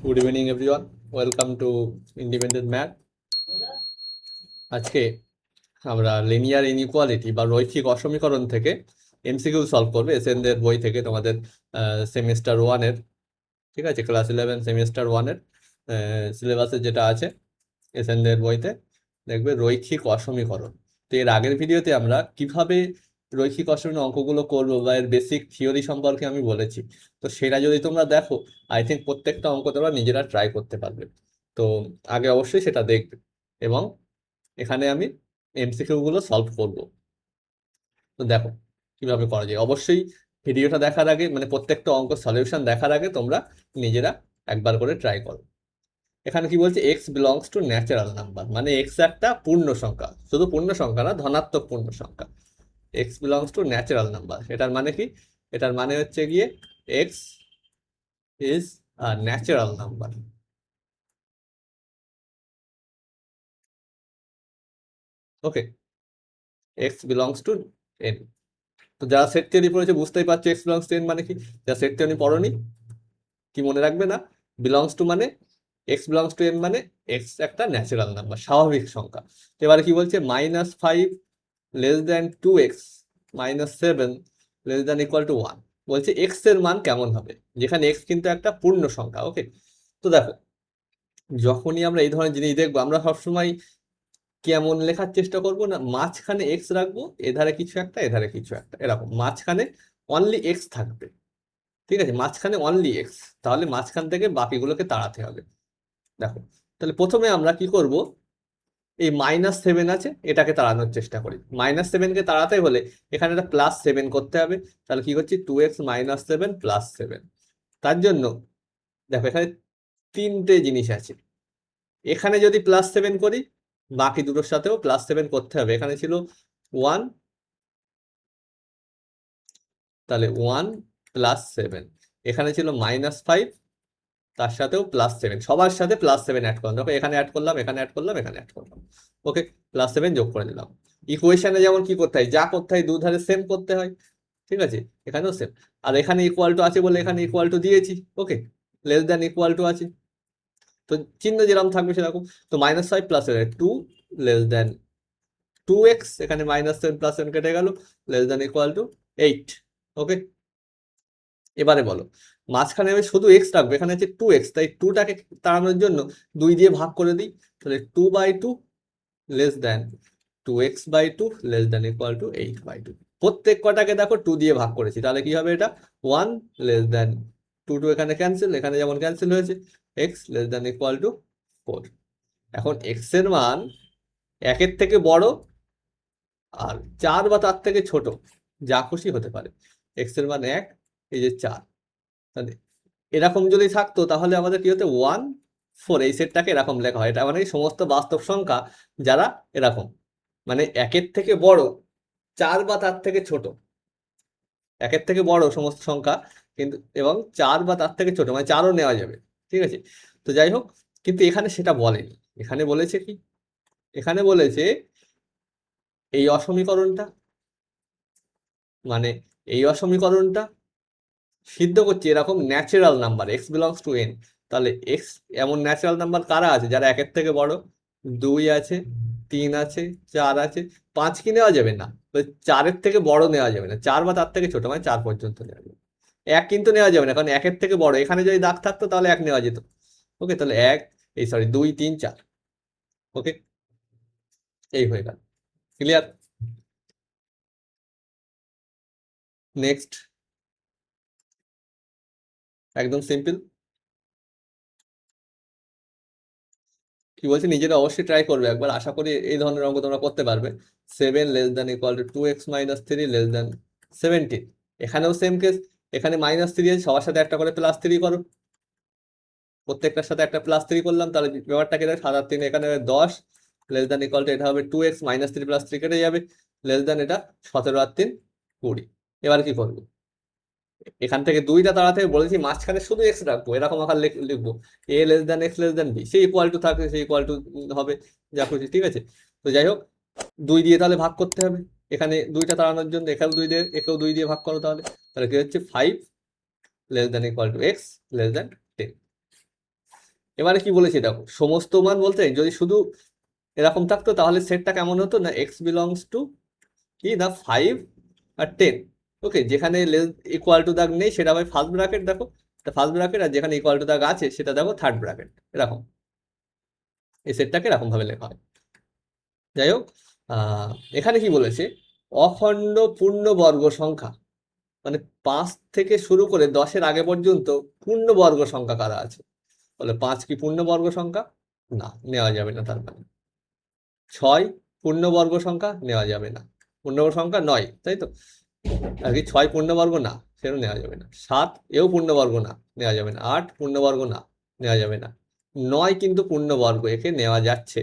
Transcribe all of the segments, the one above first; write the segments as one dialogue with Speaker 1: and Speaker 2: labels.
Speaker 1: Good evening everyone, welcome to independent math. আজকে আমরা linear inequality বা রৈখিক অসমীকরণ থেকে এমসিকিউ সলভ করবে এসএনদের বই থেকে, তোমাদের সেমিস্টার ওয়ানের, ঠিক আছে, ক্লাস 11 সেমিস্টার ওয়ানের সিলেবাসে যেটা আছে এসএনদের বইতে দেখবে রৈখিক অসমীকরণ। তো এর আগের ভিডিওতে আমরা কিভাবে রৈখিক অসমীকরণ অঙ্কগুলো করবো বা এর বেসিক থিওরি সম্পর্কে আমি বলেছি। তো সেটা যদি তোমরা দেখো, আই থিঙ্ক প্রত্যেকটা অঙ্ক তোমরা নিজেরা ট্রাই করতে পারবে। তো আগে অবশ্যই সেটা দেখবে এবং এখানে আমি এমসিকিউ গুলো সলভ করব। তো দেখো কিভাবে করা যায়। অবশ্যই ভিডিওটা দেখার আগে, মানে প্রত্যেকটা অঙ্ক সলিউশন দেখার আগে তোমরা নিজেরা একবার করে ট্রাই করো। এখানে কি বলছে, x belongs two natural number, মানে এক্স একটা পূর্ণ সংখ্যা, শুধু পূর্ণ সংখ্যা না, ধনাত্মক পূর্ণ সংখ্যা। X belongs two natural number, এটার মানে কি? এটার মানে হচ্ছে গিয়ে x is a natural number. Okay, x belongs two N. তো যারা সেট থিওরি পড়েছে বুঝতেই পারছো এক্স বিলংস টু এন মানে কি। যারা সেট থিওরি পড়োনি, কি মনে রাখবে না, বিলংস টু মানে এক্স বিলংস টু এন মানে এক্স একটা ন্যাচারাল নাম্বার, স্বাভাবিক সংখ্যা। এবারে কি বলছে, -5 less than 2x -7 less than equal to 1। বলছে এক্স এর মান কেমন হবে, যেখানে এক্স কিন্তু একটা পূর্ণ সংখ্যা। ওকে, তো দেখো যখনই আমরা এই ধরনের জিনিস দেখবো, আমরা সবসময় কেমন লেখার চেষ্টা করবো না, মাঝখানে এক্স রাখবো, এধারে কিছু একটা এধারে কিছু একটা, এরকম মাঝখানে অনলি এক্স থাকবে। ঠিক আছে, মাঝখানে অনলি এক্স, তাহলে মাঝখান থেকে বাকিগুলোকে তাড়াতে হবে। দেখো তাহলে প্রথমে আমরা কি করব, এই -7 আছে, এটাকে তাড়ানোর চেষ্টা করি। -7কে তাড়াতে হলে এখানে একটা +7 করতে হবে। তাহলে কি করছি, 2x -7 +7। তার জন্য দেখো এখানে তিনটে জিনিস আছে। এখানে যদি +7 করি, বাকি দুটোর সাথেও +7 করতে হবে। এখানে ছিল 1, তাহলে 1 +7। এখানে ছিল -5, তার সাথেও +7, সবার সাথে +7 অ্যাড করলাম। দেখো এখানে অ্যাড করলাম, এখানে অ্যাড করলাম, এখানে অ্যাড করলাম। ওকে, +7 যোগ করে দিলাম। ইকুয়েশনে যেমন কি করতে হয়, যা করতে হয় দুধারে সেম করতে হয়। ঠিক আছে, এখানেও সেম। আর এখানে ইকুয়াল টু আছে বলে এখানে ইকুয়াল টু দিয়েছি। ওকে, লেস দ্যান ইকুয়াল টু আছে, তো চিহ্ন যেরকম থাকবে সেরকম। তো -5 +2 লেস দ্যান 2x, এখানে -7 +7 কেটে গেল, লেস দ্যান ইকুয়াল টু 8। ওকে, এবারে বলো, মাঝখানে আমি শুধু এক্স রাখবো, এখানে হচ্ছে 2x, তাই 2টাকে তাড়ানোর জন্য 2 দিয়ে ভাগ করে দিই। তাহলে 2/2 less than 2x/2 less than equal two 8/2। প্রত্যেক কটাকে দেখো 2 দিয়ে ভাগ করেছি, তাহলে কি হবে, এটা 1 লেস দ্যান 2 এখানে ক্যান্সেল, এখানে যেমন ক্যান্সেল হয়েছে, x less than equal two 4। এখন x এর মান 1-এর থেকে বড় আর 4 বা তার থেকে ছোট, যা খুশি হতে পারে। x এর মান 1, এই যে 4, তাহলে এরকম যদি থাকতো তাহলে আমাদের কি হতো, 1 4, এই সেটটাকে এরকম লেখা হয়। এটা মানে সমস্ত বাস্তব সংখ্যা যারা এরকম, মানে 1-এর থেকে বড়, 4 বা তার থেকে ছোট, 1-এর থেকে বড় সমস্ত সংখ্যা কিন্তু, এবং 4 বা তার থেকে ছোট, মানে 4ও নেওয়া যাবে। ঠিক আছে, তো যাই হোক, কিন্তু এখানে সেটা বলেনি। এখানে বলেছে কি, এখানে বলেছে এই অসমীকরণটা, মানে এই অসমীকরণটা সিদ্ধ করছে এরকম natural number x belongs two N. তাহলে এক্স এমন ন্যাচারাল নাম্বার কারা আছে, যারা 1-এর থেকে বড়, 2 আছে, 3 আছে, 4 আছে। 5 কি নেওয়া যাবে না, 4-এর থেকে বড় নেওয়া যাবে না, 4 বা তার থেকে ছোট, মানে 4 পর্যন্ত নেওয়া যাবে। 1 কিন্তু নেওয়া যাবে না, কারণ 1-এর থেকে বড়, এখানে যদি দাগ থাকতো তাহলে 1 নেওয়া যেত। ওকে, তাহলে 1, এই সরি 2, 3, 4। ওকে, এই হয়ে গেল। ক্লিয়ার? নেক্সট, একদম সিম্পল। কি বলছি, নিজেরা অবশ্যই ট্রাই করবে একবার, আশা করি এই ধরনের অঙ্ক তোমরা করতে পারবে। 7 less than equal two 2x - 3 less than 17। এখানেও সেম কেস, এখানে -3 আছে, সবার সাথে একটা করে +3 করো, প্রত্যেকটার সাথে একটা +3 করলাম, তাহলে ব্যাপারটা কেটে 7 আর 3, এখানে 10 লেস দ্যান ইকুয়াল টু, এটা হবে 2x -3 +3 কেটে যাবে, লেস দ্যান এটা 17 আর 3 20। এবার কি করবো, এখান থেকে 2টা তাড়াতে বলেছি, মাঝখানে শুধু এক্স রাখবো, এরকম আকার লিখবো, A less than x less than B, say equal to থাকবে, সে ইকুয়াল টু হবে, যা খুশি। ঠিক আছে, তো যাই হোক, 2 দিয়ে তাহলে ভাগ করতে হবে। এখানে 2টা তাড়ানোর জন্য এখানেও 2 দিয়ে, একেও 2 দিয়ে ভাগ করো, তাহলে কি হচ্ছে, 5 less than equal to x less than 10। এবারে কি বলেছি দেখো, সমস্ত মান বলতে যদি শুধু এরকম থাকতো তাহলে সেটটা কেমন হতো না, এক্স বিলংস টু কি না 5 আর 10। ওকে, যেখানে ইকুয়াল টু দাগ নেই সেটা হবে ফার্স্ট ব্র্যাকেট, দেখো ফার্স্ট ব্র্যাকেট, আর যেখানে ইকুয়াল টু দাগ আছে সেটা দেখো থার্ড ব্র্যাকেট, এরকম এই সেটটাকে এরকম ভাবে লেখা হয়। যাই হোক, এখানে কি বলেছে, অখণ্ড পূর্ণবর্গ সংখ্যা, মানে 5 থেকে শুরু করে 10-এর আগে পর্যন্ত পূর্ণবর্গ সংখ্যা কারা আছে, বলে 5 কি পূর্ণবর্গ সংখ্যা, না নেওয়া যাবে না। তার মানে 6 পূর্ণবর্গ সংখ্যা, নেওয়া যাবে না। পূর্ণবর্গ সংখ্যা 9, তাই তো, আর কি 6 পূর্ণবর্গ না, সেটাও নেওয়া যাবে না। 7 এও পূর্ণবর্গ না, নেওয়া যাবে না। 8 পূর্ণবর্গ না, নেওয়া যাবে না। 9 কিন্তু পূর্ণবর্গ, একে নেওয়া যাচ্ছে।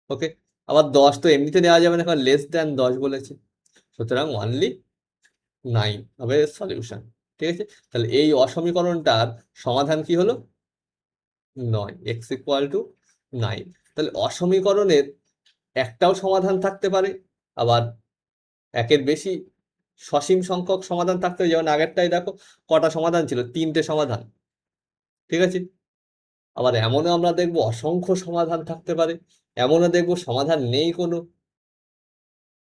Speaker 1: ওকে, আবার 10 তো এমনিতে নেওয়া যাবে না, কারণ লেস দ্যান 10 বলেছে, সুতরাং অনলি 9 হবে সলিউশন। ঠিক আছে, তাহলে এই অসমীকরণটার সমাধান কি হলো, 9, এক্স ইকুয়াল টু 9। তাহলে অসমীকরণের একটাও সমাধান থাকতে পারে, আবার একের বেশি সসীম সংখ্যক সমাধান থাকতে হবে। যেমন আগেরটাই দেখো কটা সমাধান ছিল, 3টে সমাধান। ঠিক আছে, আবার এমনও আমরা দেখবো অসংখ্য সমাধান থাকতে পারে, এমনও দেখবো সমাধান নেই কোনো।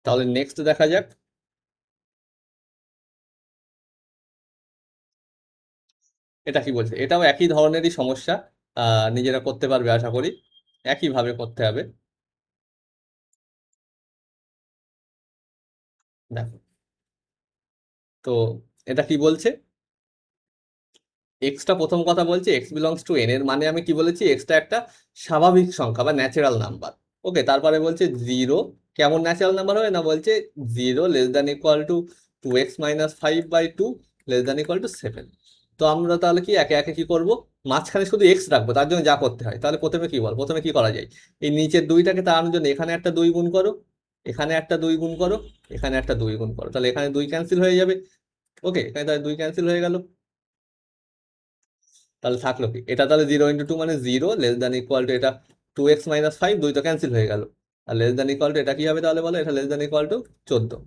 Speaker 1: তাহলে নেক্সট দেখা যাক। এটা কি বলছে, এটাও একই ধরনেরই সমস্যা, নিজেরা করতে পারবে আশা করি, একইভাবে করতে হবে। দেখো তো এটা কি বলছে, এক্সটা প্রথম কথা বলছে এক্স বিলংস টু এন, এর মানে আমি কি বলেছি, এক্সটা একটা স্বাভাবিক সংখ্যা বা ন্যাচারাল নাম্বার। ওকে, তারপরে বলছে 0 কেমন ন্যাচারাল নাম্বার হবে না, বলছে 0 less than equal two 2x minus 5/2 less than equal two 7। তো আমরা তাহলে কি একে একে কি করব, মাঝখানে শুধু এক্স রাখবো, তার জন্য যা করতে হয়, তাহলে প্রথমে কি বল, প্রথমে কি করা যায়, এই নিচের দুইটাকে তাড়ানোর জন্য এখানে একটা 2 গুণ করো, এখানে একটা 2 গুণ করো, এখানে একটা 2 গুণ করো, তাহলে এখানে 2 ক্যান্সেল হয়ে যাবে। ওকে, এখানে তাহলে 2 ক্যান্সেল হয়ে গেল। তাহলে থাকলো কি, এটা তাহলে 0 × 2 মানে 0 লেস দ্যান ইকুয়াল টু, এটা 2x মাইনাস 5, 2 তো ক্যান্সেল হয়ে গেল। আর লেস দ্যান ইকুয়াল টু এটা কি হবে তাহলে বলো, এটা লেস দ্যান ইকুয়াল টু 14।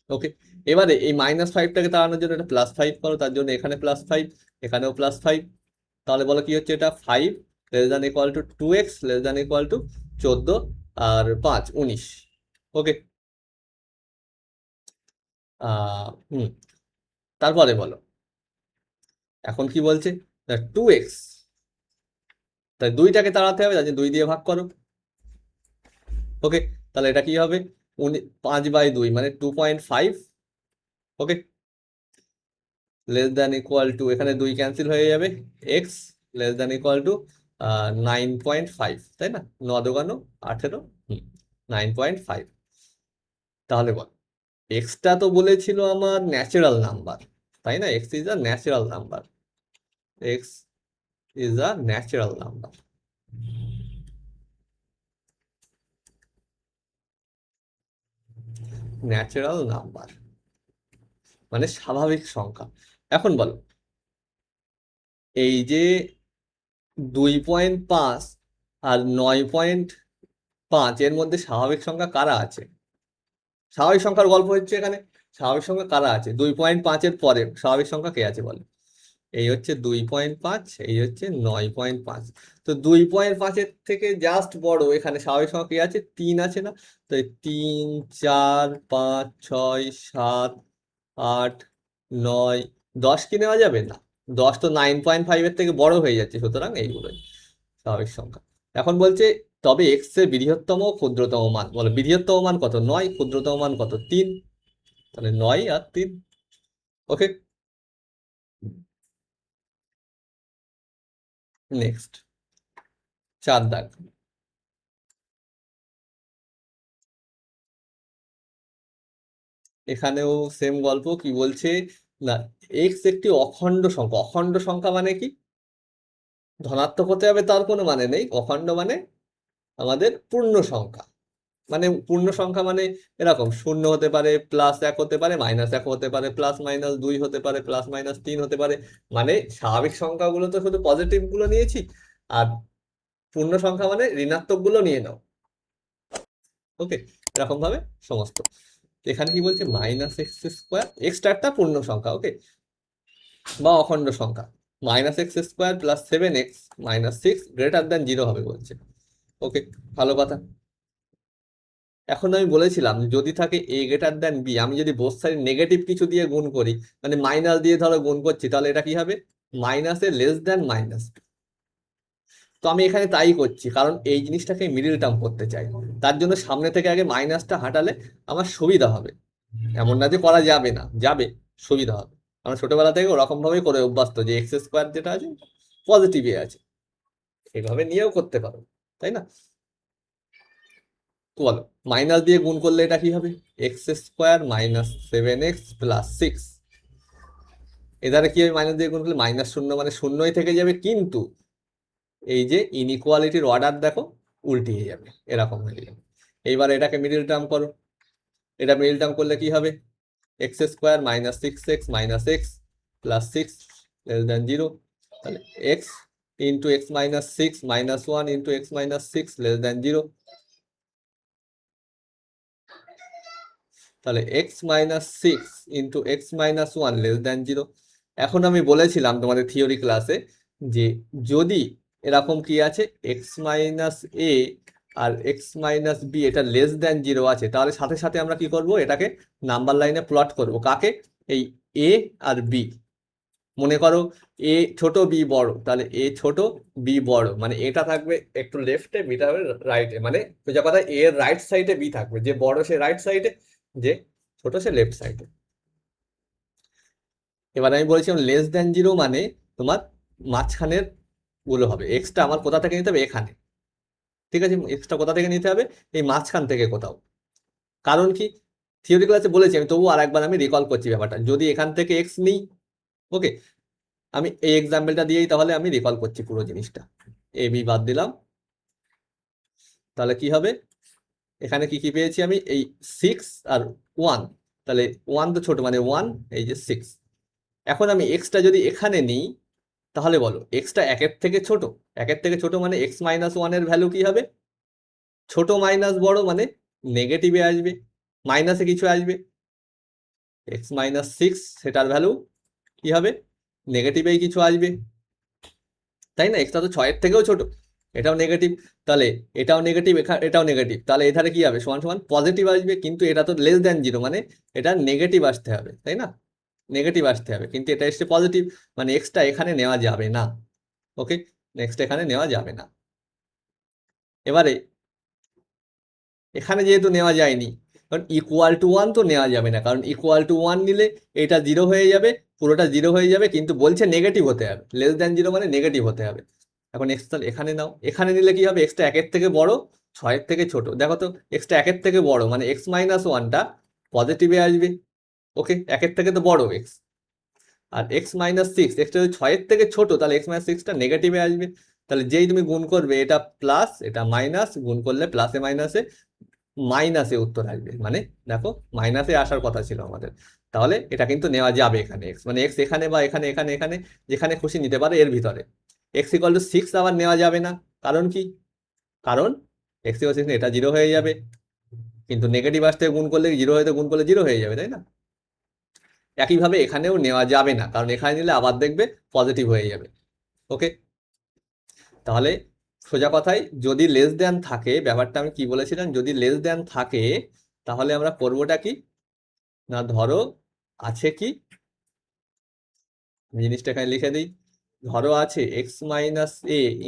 Speaker 1: ওকে, এবারে এই -5টাকে তাড়ানোর জন্য এটা +5 করো, তার জন্য এখানে +5, এখানেও +5। তাহলে বলো কি হচ্ছে, এটা 5 less than equal two 2x less than equal two 14, আর 5 19। ওকে, হুম, তারপরে বলো এখন কি বলছে, 2x, তাই 2টাকে তাড়াতে হবে, তার জন্য 2 দিয়ে ভাগ করো। ওকে, তাহলে এটা কি হবে, 5/2 মানে 2.5। ওকে, লেস দ্যান ইকুয়াল টু, এখানে 2 ক্যান্সেল হয়ে যাবে, x less than equal two 9.5, তাই না, 9×2 = 18, 9.5। তাহলে বল, এক্সটা তো বলেছিল আমার ন্যাচারাল নাম্বার, তাই না, x is a natural number, x is a natural number. Natural number মানে স্বাভাবিক সংখ্যা। এখন বলো, এই যে 2.5 আর 9.5 এর মধ্যে স্বাভাবিক সংখ্যা কারা আছে, স্বাভাবিক সংখ্যার গল্প হচ্ছে এখানে, স্বাভাবিক সংখ্যা কারা আছে 2.5-এর পরে স্বাভাবিক সংখ্যা কে আছে বলো, এই হচ্ছে 2.5, এই হচ্ছে 9.5। তো 2.5-এর থেকে জাস্ট বড় এখানে স্বাভাবিক সংখ্যা কে আছে, 3 আছে না, তো 3 4 5 6 7 8 9 10 কি নেওয়া যাবে না, 10 তো 9.5-এর থেকে বড় হয়ে যাচ্ছে, সুতরাং এইগুলোই স্বাভাবিক সংখ্যা। এখন বলছে তবে এক্স এর বৃহত্তম ও ক্ষুদ্রতম মান, বলো বৃহত্তম মান কত 9, ক্ষুদ্রতম মান কত 3, তাহলে 9 আর 3। ওকে, নেক্সট 4 দাগ। এখানেও সেম গল্প, কি বলছে না, এক্স একটি অখণ্ড সংখ্যা, অখণ্ড সংখ্যা মানে কি, ধনাত্মক হতে হবে তার কোনো মানে নেই, অখণ্ড মানে আমাদের পূর্ণ সংখ্যা, মানে পূর্ণ সংখ্যা মানে এরকম 0 হতে পারে, +1 হতে পারে, -1 হতে পারে, +-2 হতে পারে, +-3 হতে পারে। মানে স্বাভাবিক সংখ্যাগুলো তো শুধু পজিটিভ গুলো নিয়েছি, আর পূর্ণ সংখ্যা মানে ঋণাত্মক গুলো নিয়ে নাও। ওকে, এরকম ভাবে সমস্ত। এখানে কি বলছে -x², এক্সটা একটা পূর্ণ সংখ্যা, ওকে, বা অখণ্ড সংখ্যা। -x² + 7x - 6 > 0 হবে বলছে। ওকে, ভালো কথা। এখন আমি বলেছিলাম যদি থাকে a > b, আমি যদি বোথ সাইড নেগেটিভ কিছু দিয়ে গুণ করি, মানে মাইনাস দিয়ে ধরো গুণ করছি, তাহলে এটা কি হবে? মাইনাসে লেস দ্যান মাইনাস। তো আমি এখানে তাই করছি, কারণ এই জিনিসটাকে মিডিল টার্ম করতে চাই। তার জন্য সামনে থেকে আগে মাইনাসটা হাঁটালে আমার সুবিধা হবে। এমন না যে করা যাবে না, যাবে, সুবিধা হবে। আমরা ছোটবেলা থেকে ওরকম ভাবেই করে অভ্যস্ত যে x² যেটা আছে পজিটিভে আছে, এভাবে নিয়েও করতে পারো, তাই না? তো বলো, মাইনাস দিয়ে গুণ করলে এটা কি হবে? x² - 7x + 6। এধারে কি হবে? মাইনাস দিয়ে গুণ করলে -0 মানে শূন্যই থেকে যাবে, কিন্তু এই যে ইনইকুয়ালিটির অর্ডার দেখো উল্টিয়ে যাবে, এরকম হয়ে যাবে। এইবার এটাকে মিডিল টার্ম করো। এটা মিডিল টার্ম করলে কি হবে? x² - 6x - x + 6 < 0। তাহলে x × x - 6 - 1 × x - 6 < 0। তাহলে x - 6 × x - 1 < 0। এখন আমি বলেছিলাম তোমাদের থিওরি ক্লাসে যে যদি এরকম কি আছে x - a R x - b এটা < 0 আছে, তাহলে সাথে সাথে আমরা কি করব? এটাকে নাম্বার লাইনে প্লট করব। কাকে? এই a আর b। মনে করো a ছোট b বড়, তাহলে a ছোট b বড়, মানে এটা থাকবে একটু লেফটে, বিটা হবে রাইটে। মানে সোজা কথা, a এর রাইট সাইডে b থাকবে, যে বড় সে রাইট সাইডে, যে ছোট সে লেফট সাইডে। এবার আমি বলেছিলাম < 0 মানে তোমার মাঝখানের গুলো হবে। এক্সটা আমার কোথা থেকে নিতে হবে? এখানে। ঠিক আছে, এক্সটা কোথা থেকে নিতে হবে? এই মাঝখান থেকে কোথাও। কারণ কি? থিওরি ক্লাসে বলেছি আমি, তবুও আর একবার আমি রিকল করছি ব্যাপারটা। যদি এখান থেকে এক্স নিই, ওকে, আমি এই এক্সাম্পলটা দিয়েই তাহলে আমি রিকল করছি পুরো জিনিসটা। এ বি বাদ দিলাম, তাহলে কি হবে? এখানে কি কি পেয়েছি আমি? এই 6 আর 1। তাহলে 1 তো ছোট, মানে 1, এই যে 6। এখন আমি এক্সটা যদি এখানে নিই, তাহলে বলো এক্সটা 1-এর থেকে ছোট। 1-এর থেকে ছোট মানে x - 1 এর ভ্যালু কি হবে? ছোট মাইনাস বড়, মানে নেগেটিভে আসবে, মাইনাসে কিছু আসবে। x - 6 সেটার ভ্যালু কি হবে? নেগেটিভেই কিছু আসবে, তাই না? এক্সটা তো 6-এর থেকেও ছোট, এটাও নেগেটিভ। তাহলে এটাও নেগেটিভ, এটাও নেগেটিভ, তাহলে এধারে কি হবে? সমান সমান পজিটিভ আসবে। কিন্তু এটা তো < 0, মানে এটা নেগেটিভ আসতে হবে, তাই না? নেগেটিভ আসতে হবে, কিন্তু এটা এসছে পজিটিভ, মানে এক্সটা এখানে নেওয়া যাবে না। ওকে, নেক্সট এখানে নেওয়া যাবে না। এবারে এখানে যেহেতু নেওয়া যায়নি, কারণ =1 তো নেওয়া যাবে না, কারণ =1 নিলে এটা 0 হয়ে যাবে, পুরোটা 0 হয়ে যাবে, কিন্তু বলছে নেগেটিভ হতে হবে। < 0 মানে নেগেটিভ হতে হবে। এখন এক্স তাহলে এখানে নাও, এখানে নিলে কি হবে? এক্সটা 1-এর থেকে বড়, 6-এর থেকে ছোট। দেখো তো, এক্সটা 1-এর থেকে বড়, মানে x - 1টা পজিটিভে আসবে। ওকে, 1-এর থেকে তো বড় এক্স। আর x - 6, এক্সটা যদি 6-এর থেকে ছোট, তাহলে x - 6টা নেগেটিভে আসবে। তাহলে যেই তুমি গুণ করবে, এটা প্লাস এটা মাইনাস, গুণ করলে প্লাসে মাইনাসে মাইনাসে উত্তর আসবে। মানে দেখো, মাইনাসে আসার কথা ছিল আমাদের। তাহলে এটা কিন্তু নেওয়া যাবে এখানে, এক্স মানে এক্স এখানে বা এখানে এখানে এখানে যেখানে খুশি নিতে পারে এর ভিতরে। x = 6 আবার নেওয়া যাবে না, কারণ কি? কারণ x = 6 এটা 0 হয়ে যাবে, কিন্তু নেগেটিভ আসতে গুণ করলে 0 হয়ে, গুণ করলে 0 হয়ে যাবে, তাই না? একইভাবে এখানেও নেওয়া যাবে না, কারণ এখানে নিলে আবার দেখবে পজিটিভ হয়ে যাবে। ওকে, তাহলে সোজা কথায় যদি লেস দ্যান থাকে, ব্যাপারটা আমি কি বলেছিলাম, যদি লেস দ্যান থাকে, তাহলে আমরা করবোটা কি না, ধরো আছে কি, জিনিসটা এখানে লিখে দিই। ধরো আছে x - a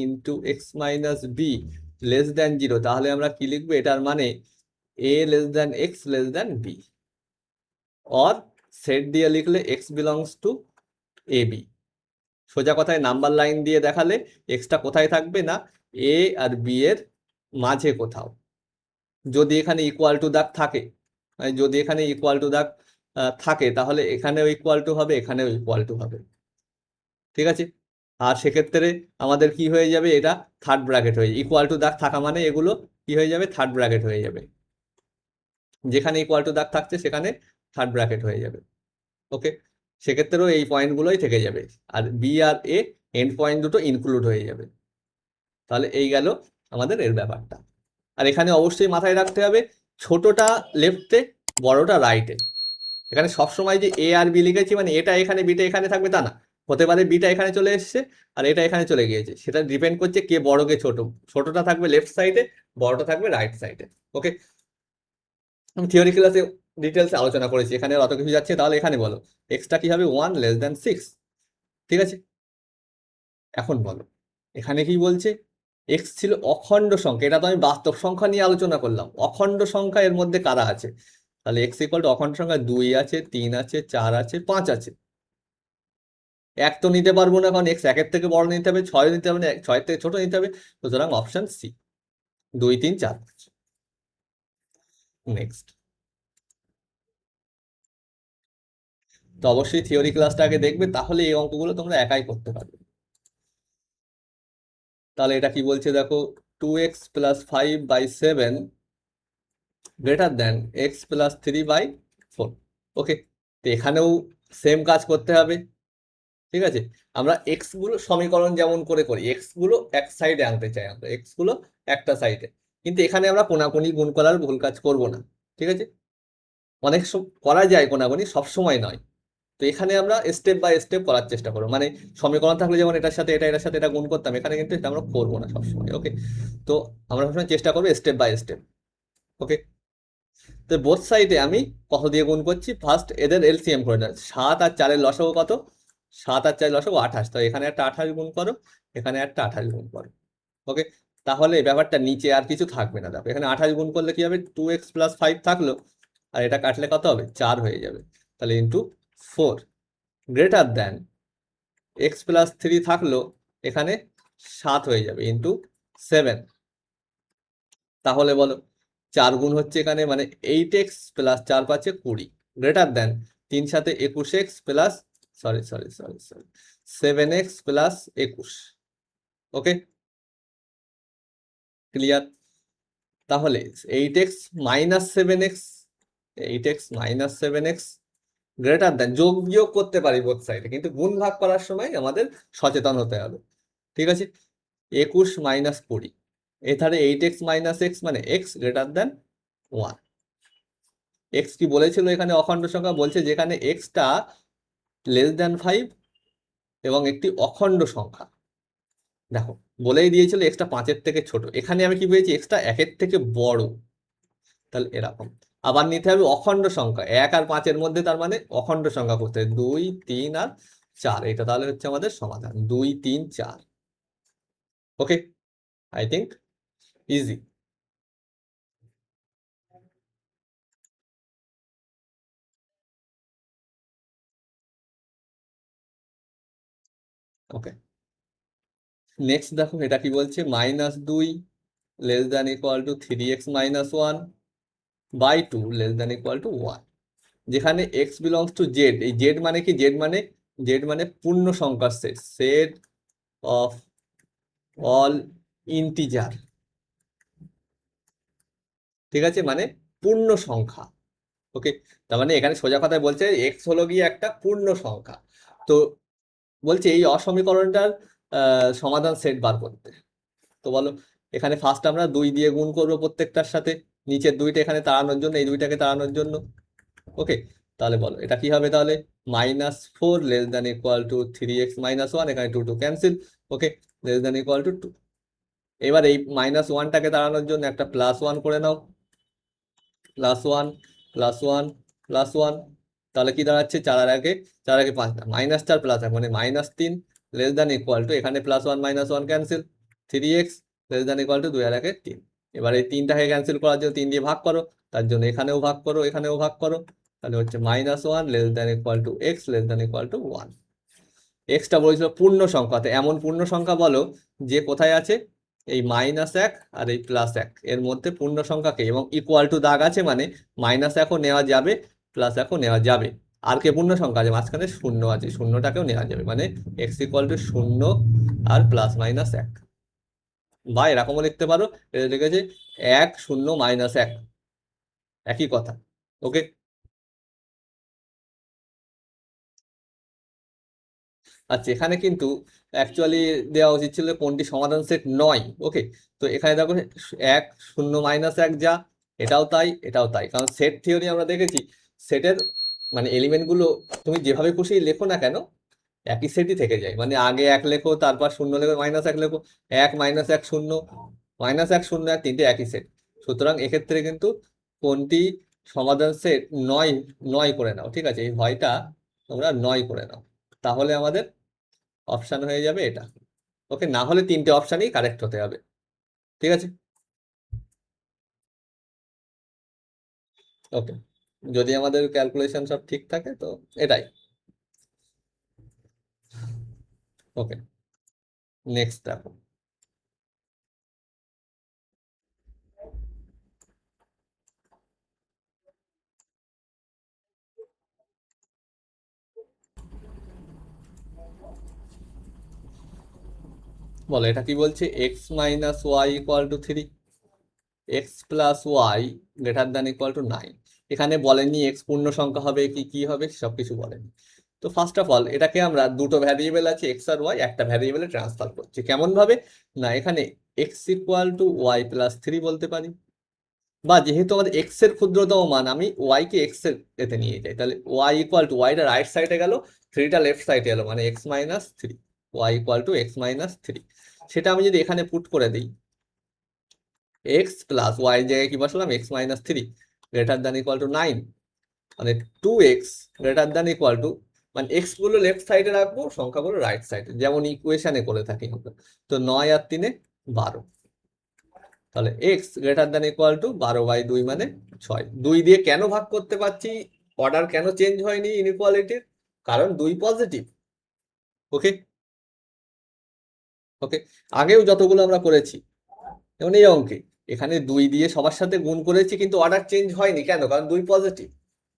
Speaker 1: × x - b < 0, তাহলে আমরা কি লিখবো? এটার মানে a < x < b, or set দিয়ে লিখলে x belongs to ab। সোজা কথায় নাম্বার লাইন দিয়ে দেখালে এক্সটা কোথায় থাকবে না, এ আর বি এর মাঝে কোথাও। যদি এখানে ইকুয়াল টু দাগ থাকে, যদি এখানে ইকুয়াল টু দাগ থাকে, তাহলে এখানেও ইকুয়াল টু হবে, এখানেও ইকুয়াল টু হবে। ঠিক আছে, আর সেক্ষেত্রে আমাদের কি হয়ে যাবে? এটা থার্ড ব্র্যাকেট হয়ে যাবে। ইকুয়াল টু দাগ থাকা মানে এগুলো কি হয়ে যাবে? থার্ড ব্র্যাকেট হয়ে যাবে। যেখানে ইকুয়াল টু দাগ থাকছে সেখানে থার্ড ব্র্যাকেট হয়ে যাবে। ওকে, সেক্ষেত্রেও এই পয়েন্টগুলোই থেকে যাবে, আর বি আর এ এন্ড পয়েন্ট দুটো ইনক্লুড হয়ে যাবে। তাহলে এই গেল আমাদের এর ব্যাপারটা। আর এখানে অবশ্যই মাথায় রাখতে হবে, ছোটটা লেফটে, বড়টা রাইটে। এখানে সবসময় যে এ আর বি লিখেছি মানে এটা এখানে, বিটা এখানে থাকবে তা না। হতে পারে বিটা এখানে চলে এসছে আর এটা এখানে চলে গিয়েছে, সেটা ডিপেন্ড করছে কে বড় কে ছোট। ছোটটা থাকবে লেফট সাইডে, বড়টা থাকবে রাইট সাইডে। ওকে, আমি থিওরি ক্লাসে ডিটেলসে আলোচনা করেছি, এখানে অত কিছু যাচ্ছে। তাহলে এখানে বলো এক্সটা কি হবে 1 < 6। ঠিক আছে, এখন বলো এখানে কি বলছে, এক্স ছিল অখণ্ড সংখ্যা, এটা তো আমি বাস্তব সংখ্যা নিয়ে আলোচনা করলাম। অখণ্ড সংখ্যা এর মধ্যে কারা আছে, তাহলে এক্স ইকুয়াল টু অখণ্ড সংখ্যা 2 আছে, 3 আছে, 4 আছে, 5 আছে। এক তো নিতে পারবো না, কারণ এক্স একের থেকে বড় নিতে হবে, 6 নিতে হবে না, 6 থেকে ছোট নিতে হবে। সুতরাং অপশন সি 2 3 4 5। নেক্সট, তো অবশ্যই থিওরি ক্লাসটা আগে দেখবে, তাহলে এই অঙ্কগুলো তোমরা একাই করতে পারবে। তাহলে এটা কি বলছে দেখো, 2x + 5/7 greater than x plus 3/4। ওকে, তো এখানেও সেম কাজ করতে হবে। ঠিক আছে, আমরা এক্স গুলো সমীকরণ যেমন করে করি, এক্স গুলো এক সাইডে আনতে চাই, আমরা এক্স গুলো একটা সাইডে। কিন্তু এখানে আমরা কোনাকুনি গুণ করার ভুল কাজ করব না। ঠিক আছে, অনেক করা যায় কোনাকুনি, সব সময় নয়। তো এখানে আমরা স্টেপ বাই স্টেপ করার চেষ্টা করবো, মানে সমীকরণ থাকলে যেমন এটার সাথে এটা, এটার সাথে এটা গুণ করতাম, এখানে কিন্তু এটা আমরা করবো না সবসময়। ওকে, তো আমরা সবসময় চেষ্টা করবো স্টেপ বাই স্টেপ। ওকে, তো বোথ সাইডে আমি কত দিয়ে গুণ করছি, ফার্স্ট এদের এলসিএম করে নেয়। 7 আর 4-এর লসাগু কত, 7 আর 4 লসাগু 28। তো এখানে একটা 28 গুণ করো, এখানে একটা 28 গুণ করো। ওকে, তাহলে এই ব্যাপারটা নিচে আর কিছু থাকবে না। দেখো এখানে 28 গুণ করলে কি হবে, 2x + 5 থাকলো, আর এটা কাটলে কত হবে, 4 হয়ে যাবে। তাহলে into 4 greater than x plus 3 থাকলো, এখানে 7 হয়ে যাবে, ইন্টু 7। তাহলে বলো 4 গুণ হচ্ছে এখানে, মানে 8x + 4 × 5 = 20 গ্রেটার দেন 3 সাথে 21x plus, sorry sorry sorry sorry 7x + 21। ওকে, ক্লিয়ার? তাহলে 8x - 7x, 8x - 7x greater than, যোগ বিয়োগ করতে পারি বোথ সাইডে, কিন্তু গুণ ভাগ করার সময় আমাদের সচেতন হতে হবে। ঠিক আছে, 21 - 20, এখানে 8x - x মানে x গ্রেটার দেন 1। এক্স কি বলেছিল এখানে, অখণ্ড সংখ্যা বলছে যেখানে এক্সটা <<5 এবং একটি অখণ্ড সংখ্যা। দেখো বলেই দিয়েছিল এক্সটা 5-এর থেকে ছোট, এখানে আমি কি পেয়েছি, এক্সটা 1-এর থেকে বড়। তাহলে এরকম আবার নিতে হবে অখণ্ড সংখ্যা, 1 আর 5-এর মধ্যে, তার মানে অখণ্ড সংখ্যা করতে হবে 2 3 আর 4। এটা তাহলে হচ্ছে আমাদের সমাধান 2 3 4। Okay, I think easy. Okay, next দেখো এটা কি বলছে, -2 <= 3x - 1/2 <= 1। যেখানে x বিলংস টু জেড, এই জেড মানে কি, জেড মানে পূর্ণ সংখ্যার set, set of all integer. ঠিক আছে, মানে পূর্ণ সংখ্যা। ওকে, তার মানে এখানে সোজা কথায় বলছে এক্স হলো গিয়ে একটা পূর্ণ সংখ্যা। তো বলছে এই অসমীকরণটার সমাধান সেট বার করতে। তো বলো, এখানে ফার্স্ট আমরা 2 দিয়ে গুণ করবো প্রত্যেকটার সাথে, নিচের 2টা এখানে তাড়ানোর জন্য, এই 2টাকে তাড়ানোর জন্য। ওকে, তাহলে বলো এটা কি হবে, তাহলে -4 <= 3x - 1, এখানে 2 2 ক্যান্সেল। ওকে, <= 2। এবার এই -1টাকে দাঁড়ানোর জন্য একটা +1 করে নাও, +1 +1 +1। তাহলে কি দাঁড়াচ্ছে, 4 আর 1 4 আর 1 5 না, -4 +1 মানে -3 <= এখানে +1 -1 ক্যান্সেল, 3x <= 2 আর 1 3। এবার এই 3টাকে ক্যান্সেল করার জন্য 3 দিয়ে ভাগ করো, তার জন্য এখানেও ভাগ করো, এখানেও ভাগ করো। তাহলে হচ্ছে -1 <= x <= 1। এক্সটা বলেছিল পূর্ণ সংখ্যাতে, এমন পূর্ণ সংখ্যা বলো যে কোথায় আছে, এই -1 আর এই +1 এর মধ্যে পূর্ণ সংখ্যাকে, এবং ইকুয়াল টু দাগ আছে মানে -1ও নেওয়া যাবে, +1ও নেওয়া যাবে। আর কে পূর্ণ সংখ্যা আছে, মাঝখানে শূন্য আছে, শূন্যটাকেও নেওয়া যাবে, মানে x = 0 আর +-1। বা এরকমও লিখতে পারো, এটা লিখেছে 1 0 -1, একই কথা। ওকে, আচ্ছা এখানে কিন্তু অ্যাকচুয়ালি দেওয়া উচিত ছিল কোনটি সমাধান সেট নয়। ওকে, তো এখানে দেখো 1 0 -1 যা, এটাও তাই, এটাও তাই, কারণ সেট থিওরি আমরা দেখেছি, সেটের মানে এলিমেন্ট গুলো তুমি যেভাবে খুশি লেখো না কেন, একই সেটই থেকে যায়, মানে আগে 1 লেখো, তারপর 0 লেখো, -1 লেখো, 1 -1 0, -1 0 1 তিনটে একই সেট। সুতরাং এক্ষেত্রে কিন্তু কোনটি সমাধান সেট নয়, নয় করে নাও, ঠিক আছে, এই হয়টা তোমরা নয় করে নাও, তাহলে আমাদের অপশান হয়ে যাবে এটা। ওকে, না হলে তিনটে অপশানই কারেক্ট হতে হবে, ঠিক আছে। ওকে, যদি আমাদের ক্যালকুলেশন সব ঠিক থাকে তো এটাই। ওকে, নেক্সট দেখো। বলো এটা কি বলছে, x minus y equal to 3, x plus y greater than equal to 9। এখানে বলেনি এক্স পূর্ণ সংখ্যা হবে কি কি হবে, সবকিছু বলেনি। তো ফার্স্ট অফ অল এটাকে আমরা দুটো ভ্যারিয়েবল আছে এক্স আর ওয়াই, একটা ভ্যারিয়েবলে ট্রান্সফার করছি কেমন ভাবে, না এখানে x equal to y plus 3 বলতে পারি, বা যেহেতু আমাদের এক্স এর ক্ষুদ্রতম মান, আমি ওয়াই কে এক্স এর এতে নিয়ে যাই, তাহলে ওয়াই ইকুয়াল টু, ওয়াইটা রাইট সাইডে গেল, 3টা লেফট সাইডে এলো, মানে x minus 3, y equal to x minus 3। সেটা আমি যদি এখানে পুট করে দিই, এক্স প্লাস ওয়াই জায়গায় কি বসালাম, x minus 3 greater than equal to 9, মানে 2x greater than equal two, মানে এক্স গুলো লেফট সাইডে রাখবো, সংখ্যাগুলো রাইট সাইডে, যেমন ইকুয়েশনে করে থাকি আমরা। তো 9 আর 3 12, তাহলে x greater than equal two 12/2 মানে 6। 2 দিয়ে কেন ভাগ করতে পারছি, অর্ডার কেন চেঞ্জ হয়নি ইনইকুয়ালিটির, কারণ 2 পজিটিভ। ওকে, ওকে, আগেও যতগুলো আমরা করেছি, যেমন এই অঙ্কে এখানে 2 দিয়ে সবার সাথে গুণ করেছি, কিন্তু অর্ডার চেঞ্জ হয়নি, কেন, কারণ 2 পজিটিভ।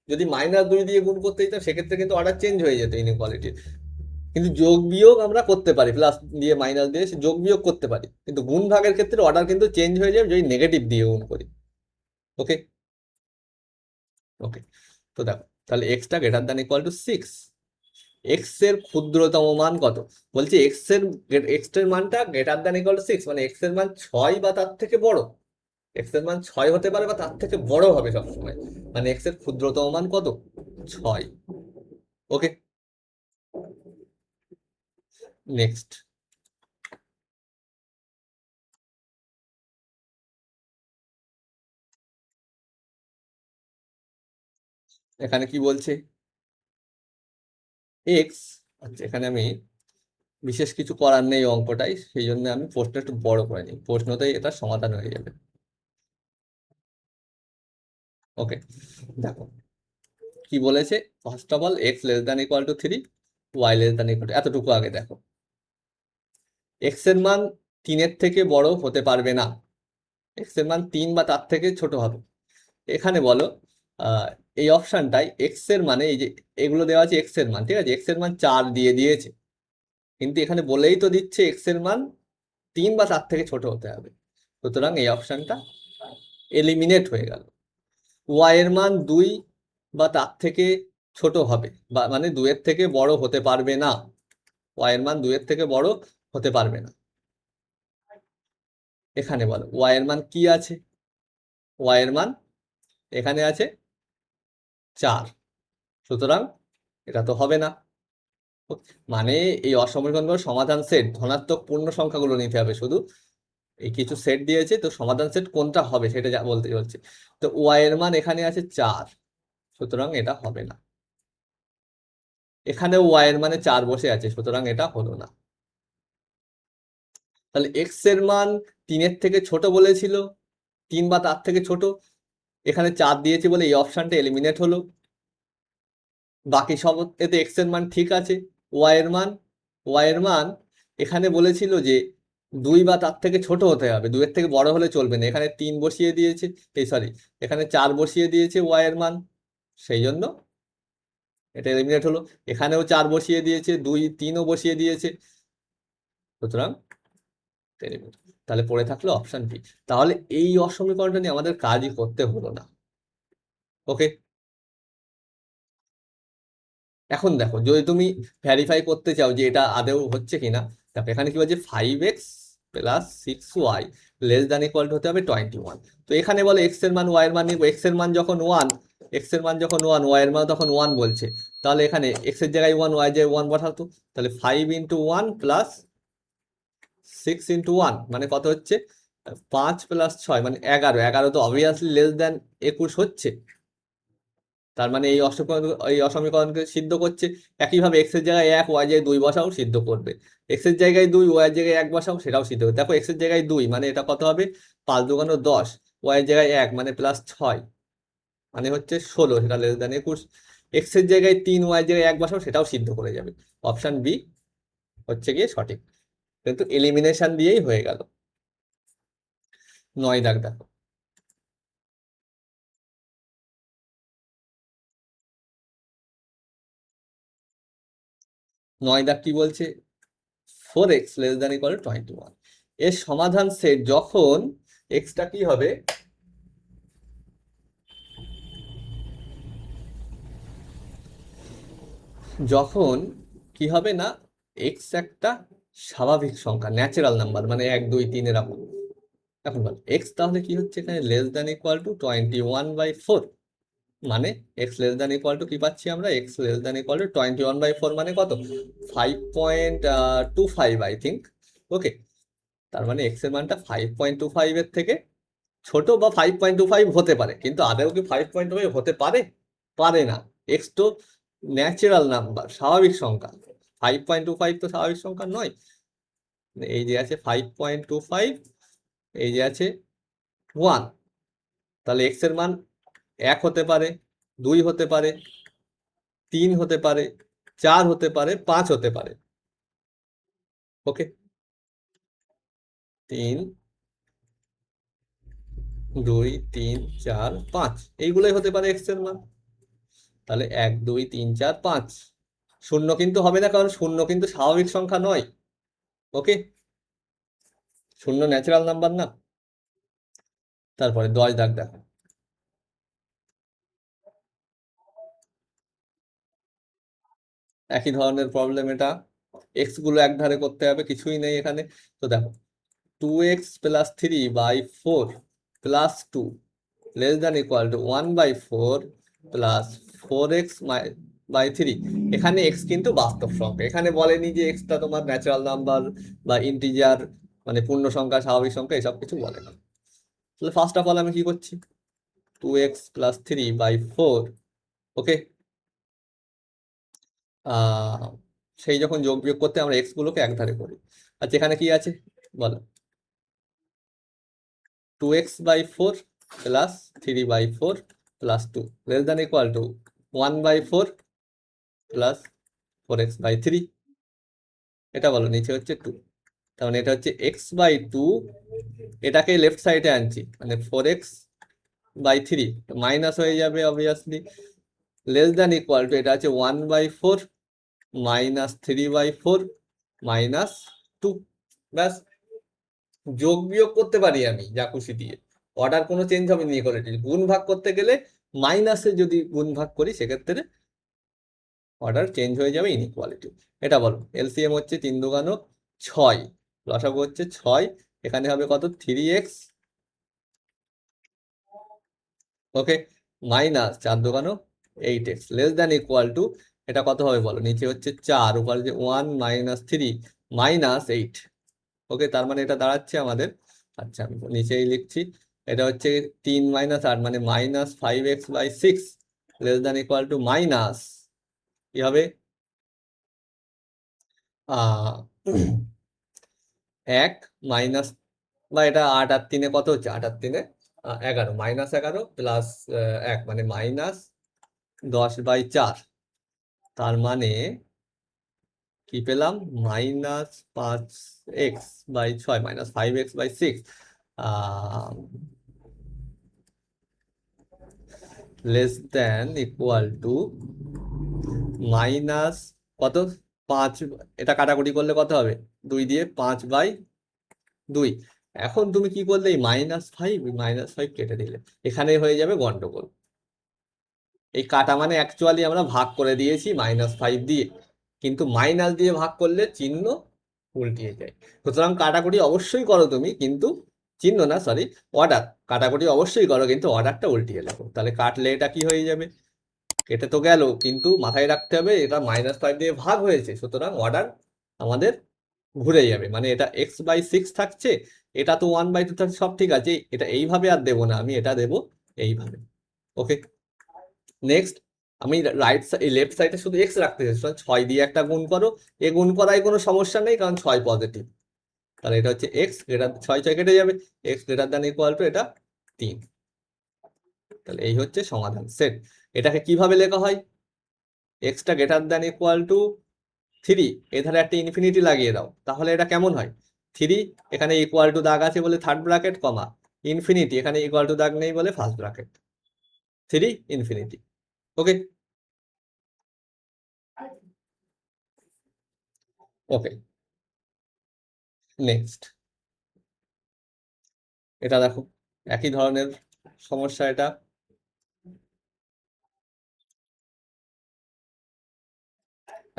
Speaker 1: যদি -2 দিয়ে গুণ করতে দিতাম সেক্ষেত্রে কিন্তু অর্ডার চেঞ্জ হয়ে যেত ইনইকুয়ালিটির। কিন্তু যোগ বিয়োগ আমরা করতে পারি, প্লাস দিয়ে মাইনাস দিয়ে যোগ বিয়োগ করতে পারি, কিন্তু গুণ ভাগের ক্ষেত্রে অর্ডার কিন্তু চেঞ্জ হয়ে যাবে যদি নেগেটিভ দিয়ে গুণ করি। ওকে, ওকে, তো দেখো তাহলে extra greater than equal two 6। X এর ক্ষুদ্রতম মান কত, বলছি এক্স এর মানটা গ্রেটার দ্যান ইকুয়াল টু 6, মানে এক্স এর মান 6 বা তার থেকে বড়। এক্স এর মান 6 হতে পারে বা তার থেকে বড় হবে সবসময়, মানে এক্স এর ক্ষুদ্রতম মান কত, 6। ওকে, নেক্সট। এখানে কি বলছে, এক্স, আচ্ছা এখানে আমি বিশেষ কিছু করার নেই অঙ্কটাই, সেই জন্য আমি প্রশ্নটা একটু বড় করে নিই, প্রশ্নতেই এটা সমাধান হয়ে যাবে। ওকে, দেখো কি বলেছে, first of all x less than equal to 3, y less than equal to, এতটুকু আগে দেখো, এক্স এর মান 3-এর থেকে বড় হতে পারবে না, এক্স এর মান 3 বা তার থেকে ছোট হবে। এখানে বলো আহ এই অপশনটাই এক্স এর মানে, এই যে এগুলো দেওয়া আছে এক্স এর মান, ঠিক আছে, এক্স এর মান 4 দিয়ে দিয়েছে, কিন্তু এখানে বলেই তো দিচ্ছে এক্স এর মান 3 বা তার থেকে ছোট হতে হবে, সুতরাং এই অপশনটা এলিমিনেট হয়ে গেল। ওয়াই এর মান 2 বা তার থেকে ছোট হবে, বা মানে 2 এর থেকে বড় হতে পারবে না, ওয়াই এর মান 2 এর থেকে বড় হতে পারবে না। এখানে বলো ওয়াই এর মান কি আছে, ওয়াই এর মান এখানে আছে 4, সুতরাং এটা তো হবে না। মানে এই অসমীকরণগুলোর সমাধান সেট ধনাত্মক পূর্ণ সংখ্যাগুলো নিতে হবে, শুধু এই কিছু সেট দিয়েছে, তো সমাধান সেট কোনটা হবে সেটা যা বলতে চলছে। তো ওয়াই এর মান এখানে আছে 4, সুতরাং এটা হবে না। এখানে ওয়াই এর মানে 4 বসে আছে, সুতরাং এটা হলো না। তাহলে এক্স এর মান 3-এর থেকে ছোট বলেছিল, 3 বা তার থেকে ছোট, এখানে 4 দিয়েছে বলে এই অপশনটা এলিমিনেট হলো। বাকি সব এতে এক্স এর মান ঠিক আছে। ওয়াই এর মান, ওয়াই এর মান এখানে বলেছিল যে 2 বা তার থেকে ছোট হতে হবে, 2 এর থেকে বড় হলে চলবে না, এখানে 3 বসিয়ে দিয়েছে, এই সরি এখানে 4 বসিয়ে দিয়েছে ওয়াই এর মান, সেই জন্য এটা এলিমিনেট হলো। এখানেও 4 বসিয়ে দিয়েছে, 2 3ও বসিয়ে দিয়েছে, সুতরাং eliminate। তাহলে পড়ে থাকলো অপশন বি। তাহলে এই অসমীকরণটা নিয়ে আমাদের কাজই করতে হলো না। ওকে, এখন দেখো যদি তুমি ভ্যারিফাই করতে চাও যে এটা আদৌ হচ্ছে কিনা, দেখো এখানে কি বলছে 5x plus 6y less than equal হতে হবে 21। তো এখানে বলে এক্স এর মান ওয়াই এর মান নিব, এক্স এর মান যখন 1, এক্স এর মান যখন 1, ওয়াই এর মান তখন 1 বলছে, তাহলে এখানে এক্স এর জায়গায় 1, ওয়াই এর জায়গায় 1 বসাতো, তাহলে 5 ইন্টু 1 প্লাস 6 ইন্টু 1 মানে কত হচ্ছে, 5 প্লাস 6 মানে 11, 11 তো অবভিয়াসলি লেস দেন 21 হচ্ছে, তার মানে এই অসমীকরণকে সিদ্ধ করছে। একইভাবে এক্স এর জায়গায় 1, ওয়াই জায়গায় 2 বসাও সিদ্ধ করবে, এক্স এর জায়গায় 2, ওয়াই এর জায়গায় 1 বসাও সেটাও সিদ্ধ করবে। দেখো এক্স এর জায়গায় 2 মানে এটা কত হবে, 5 দুগুণ 10, ওয়াই এর জায়গায় 1 মানে প্লাস 6 মানে হচ্ছে 16, সেটা লেস দেন 21। এক্স এর জায়গায় 3, ওয়াই এর জায়গায় 1 বসাও সেটাও সিদ্ধ করে যাবে। অপশন বি হচ্ছে গিয়ে সঠিক, কিন্তু এলিমিনেশন দিয়েই হয়ে গেল। 9 দাগ দেখো, 9 দাগ কি বলছে, 4x less than equal two 21। এর সমাধান সেট যখন এক্সটা কি হবে, যখন কি হবে না, এক্স একটা স্বাভাবিক সংখ্যা, ন্যাচারাল নাম্বার, মানে 1, 2, 3 এরকম। এখন বল এক্স তাহলে কি হচ্ছে এখানে, লেস দেন ইকুয়াল টু 21/4, মানে x less than equal two কি পাচ্ছি আমরা, x less than equal two 21/4 মানে কত, 5.25 আই থিঙ্ক। ওকে, তার মানে এক্স এর মানটা 5.25 এর থেকে ছোট, বা 5.25 হতে পারে, কিন্তু আদৌ কি 5.25 হতে পারে, পারে না। এক্স তো ন্যাচারাল নাম্বার, স্বাভাবিক সংখ্যা, 5.25 তো স্বাভাবিক সংখ্যা নয়। এই যে আছে 5.25, এই যে আছে 1, তাহলে এক্স এর মান 1 হতে পারে, 2 হতে পারে, 3 হতে পারে, 4 হতে পারে, 5 হতে পারে। ওকে, 3, 2, 3, 4, 5 এইগুলোই হতে পারে এক্স এর মান। তাহলে 1, 2, 3, 4, 5, শূন্য কিন্তু হবে না, কারণ শূন্য কিন্তু স্বাভাবিক সংখ্যা নয়। ওকে, শূন্য ন্যাচারাল নাম্বার না। তারপরে 10 দাগ দেখো, একই ধরনের প্রবলেম এটা, এক্স গুলো একধারে করতে হবে, কিছুই নেই এখানে। তো দেখো 2x plus 3/4 plus 2 less than equal to 1/4 plus 4x by 3। এখানে এক্স কিন্তু বাস্তব সংখ্যা, এখানে বলেনি যে এক্সটা তোমার ন্যাচারাল নাম্বার বা ইন্টিজার, মানে পূর্ণ সংখ্যা, স্বাভাবিক সংখ্যা, এসব কিছু বলে না। তাহলে ফার্স্ট অফ অল আমি কি করছি, 2x প্লাস 3/4, ওকে, সেই যখন যোগ বিয়োগ করতে আমরা এক্স গুলোকে একধারে করি। আচ্ছা এখানে কি আছে বলো, 2x/4 plus 3/4 plus 2 less than equal to 1/4 plus 4x/3। এটা বলো, নিচে হচ্ছে 2, তার মানে এটা হচ্ছে x/2, এটাকে লেফট সাইডে আনছি, মানে 4x/3 মাইনাস হয়ে যাবে obviously, less than equal two এটা আছে 1/4 মাইনাস 3/4 মাইনাস 2। ব্যাস, যোগ বিয়োগ করতে পারি আমি যা খুশি দিয়ে, অর্ডার কোনো চেঞ্জ হবে না। ইকুয়ালিটি গুণ ভাগ করতে গেলে মাইনাসে যদি গুণ ভাগ করি সেক্ষেত্রে অর্ডার চেঞ্জ হয়ে যাবে, ইনইকুয়ালিটি। এটা বলো, এলসিএম হচ্ছে 3 দুগুণ 6, লসাগু হচ্ছে 6, এখানে হবে কত, 3x, ওকে, মাইনাস 4 দুগুণ 8x less than equal two, এটা কত হবে বলো, নিচে হচ্ছে 4, উপরে যে 1 মাইনাস 3 মাইনাস 8। ওকে, তার মানে এটা দাঁড়াচ্ছে আমাদের, আচ্ছা আমি নিচেই লিখছি, এটা হচ্ছে 3 মাইনাস 8 মানে minus 5x/6 less than equal two minus কি হবে, 1 মাইনাস, বা এটা 8 আর 3 কত হচ্ছে, 8 আর 3 11, মাইনাস 11 প্লাস 1 মানে মাইনাস 10/4। তার মানে কি পেলাম, minus 5x/6 minus 5x/6 less than equal two minus কত, 5, এটা কাটাকুটি করলে কত হবে, 2 দিয়ে 5/2। এখন তুমি কি করলে, এই -5 কেটে দিলে, এখানে হয়ে যাবে গন্ডগোল। এই কাটা মানে অ্যাকচুয়ালি আমরা ভাগ করে দিয়েছি -5 দিয়ে, কিন্তু মাইনাস দিয়ে ভাগ করলে চিহ্ন উল্টিয়ে যায়। সুতরাং কাটাকুটি অবশ্যই করো তুমি, কিন্তু চিহ্ন না, সরি, অর্ডার। কাটাকুটি অবশ্যই করো, কিন্তু অর্ডারটা উল্টিয়ে লেখো। তাহলে কাটলে এটা কি হয়ে যাবে, কেটে তো গেল, কিন্তু মাথায় রাখতে হবে এটা -5 দিয়ে ভাগ হয়েছে, সুতরাং অর্ডার আমাদের ঘুরে যাবে। মানে এটা x/6 থাকছে, এটা তো 1/2 থাকছে, সব ঠিক আছে, এটা এইভাবে আর দেবো না, আমি এটা দেবো এইভাবে। ওকে, নেক্সট, আমি রাইট সাইড, লেফট সাইডে শুধু এক্স রাখতে চাই, 6 দিয়ে একটা গুণ করো। এ গুণ করায় কোনো সমস্যা নেই, কারণ 6 পজিটিভ। তাহলে এটা হচ্ছে এক্স গ্রেটার, 6 6 কেটে যাবে, x greater than equal two এটা 3। তাহলে এই হচ্ছে সমাধান সেট। এটাকে কিভাবে লেখা হয়, extra greater than equal to 3, এধারে একটা ইনফিনিটি লাগিয়ে দাও, তাহলে এটা কেমন হয়, 3 এখানে ইকুয়াল টু দাগ আছে বলে থার্ড ব্র্যাকেট, কমা ইনফিনিটি এখানে ইকুয়াল টু দাগ নেই বলে ফার্স্ট ব্র্যাকেট, 3 ইনফিনিটি। ওকে, ওকে, নেক্সট, এটা দেখো একই ধরনের সমস্যা, এটা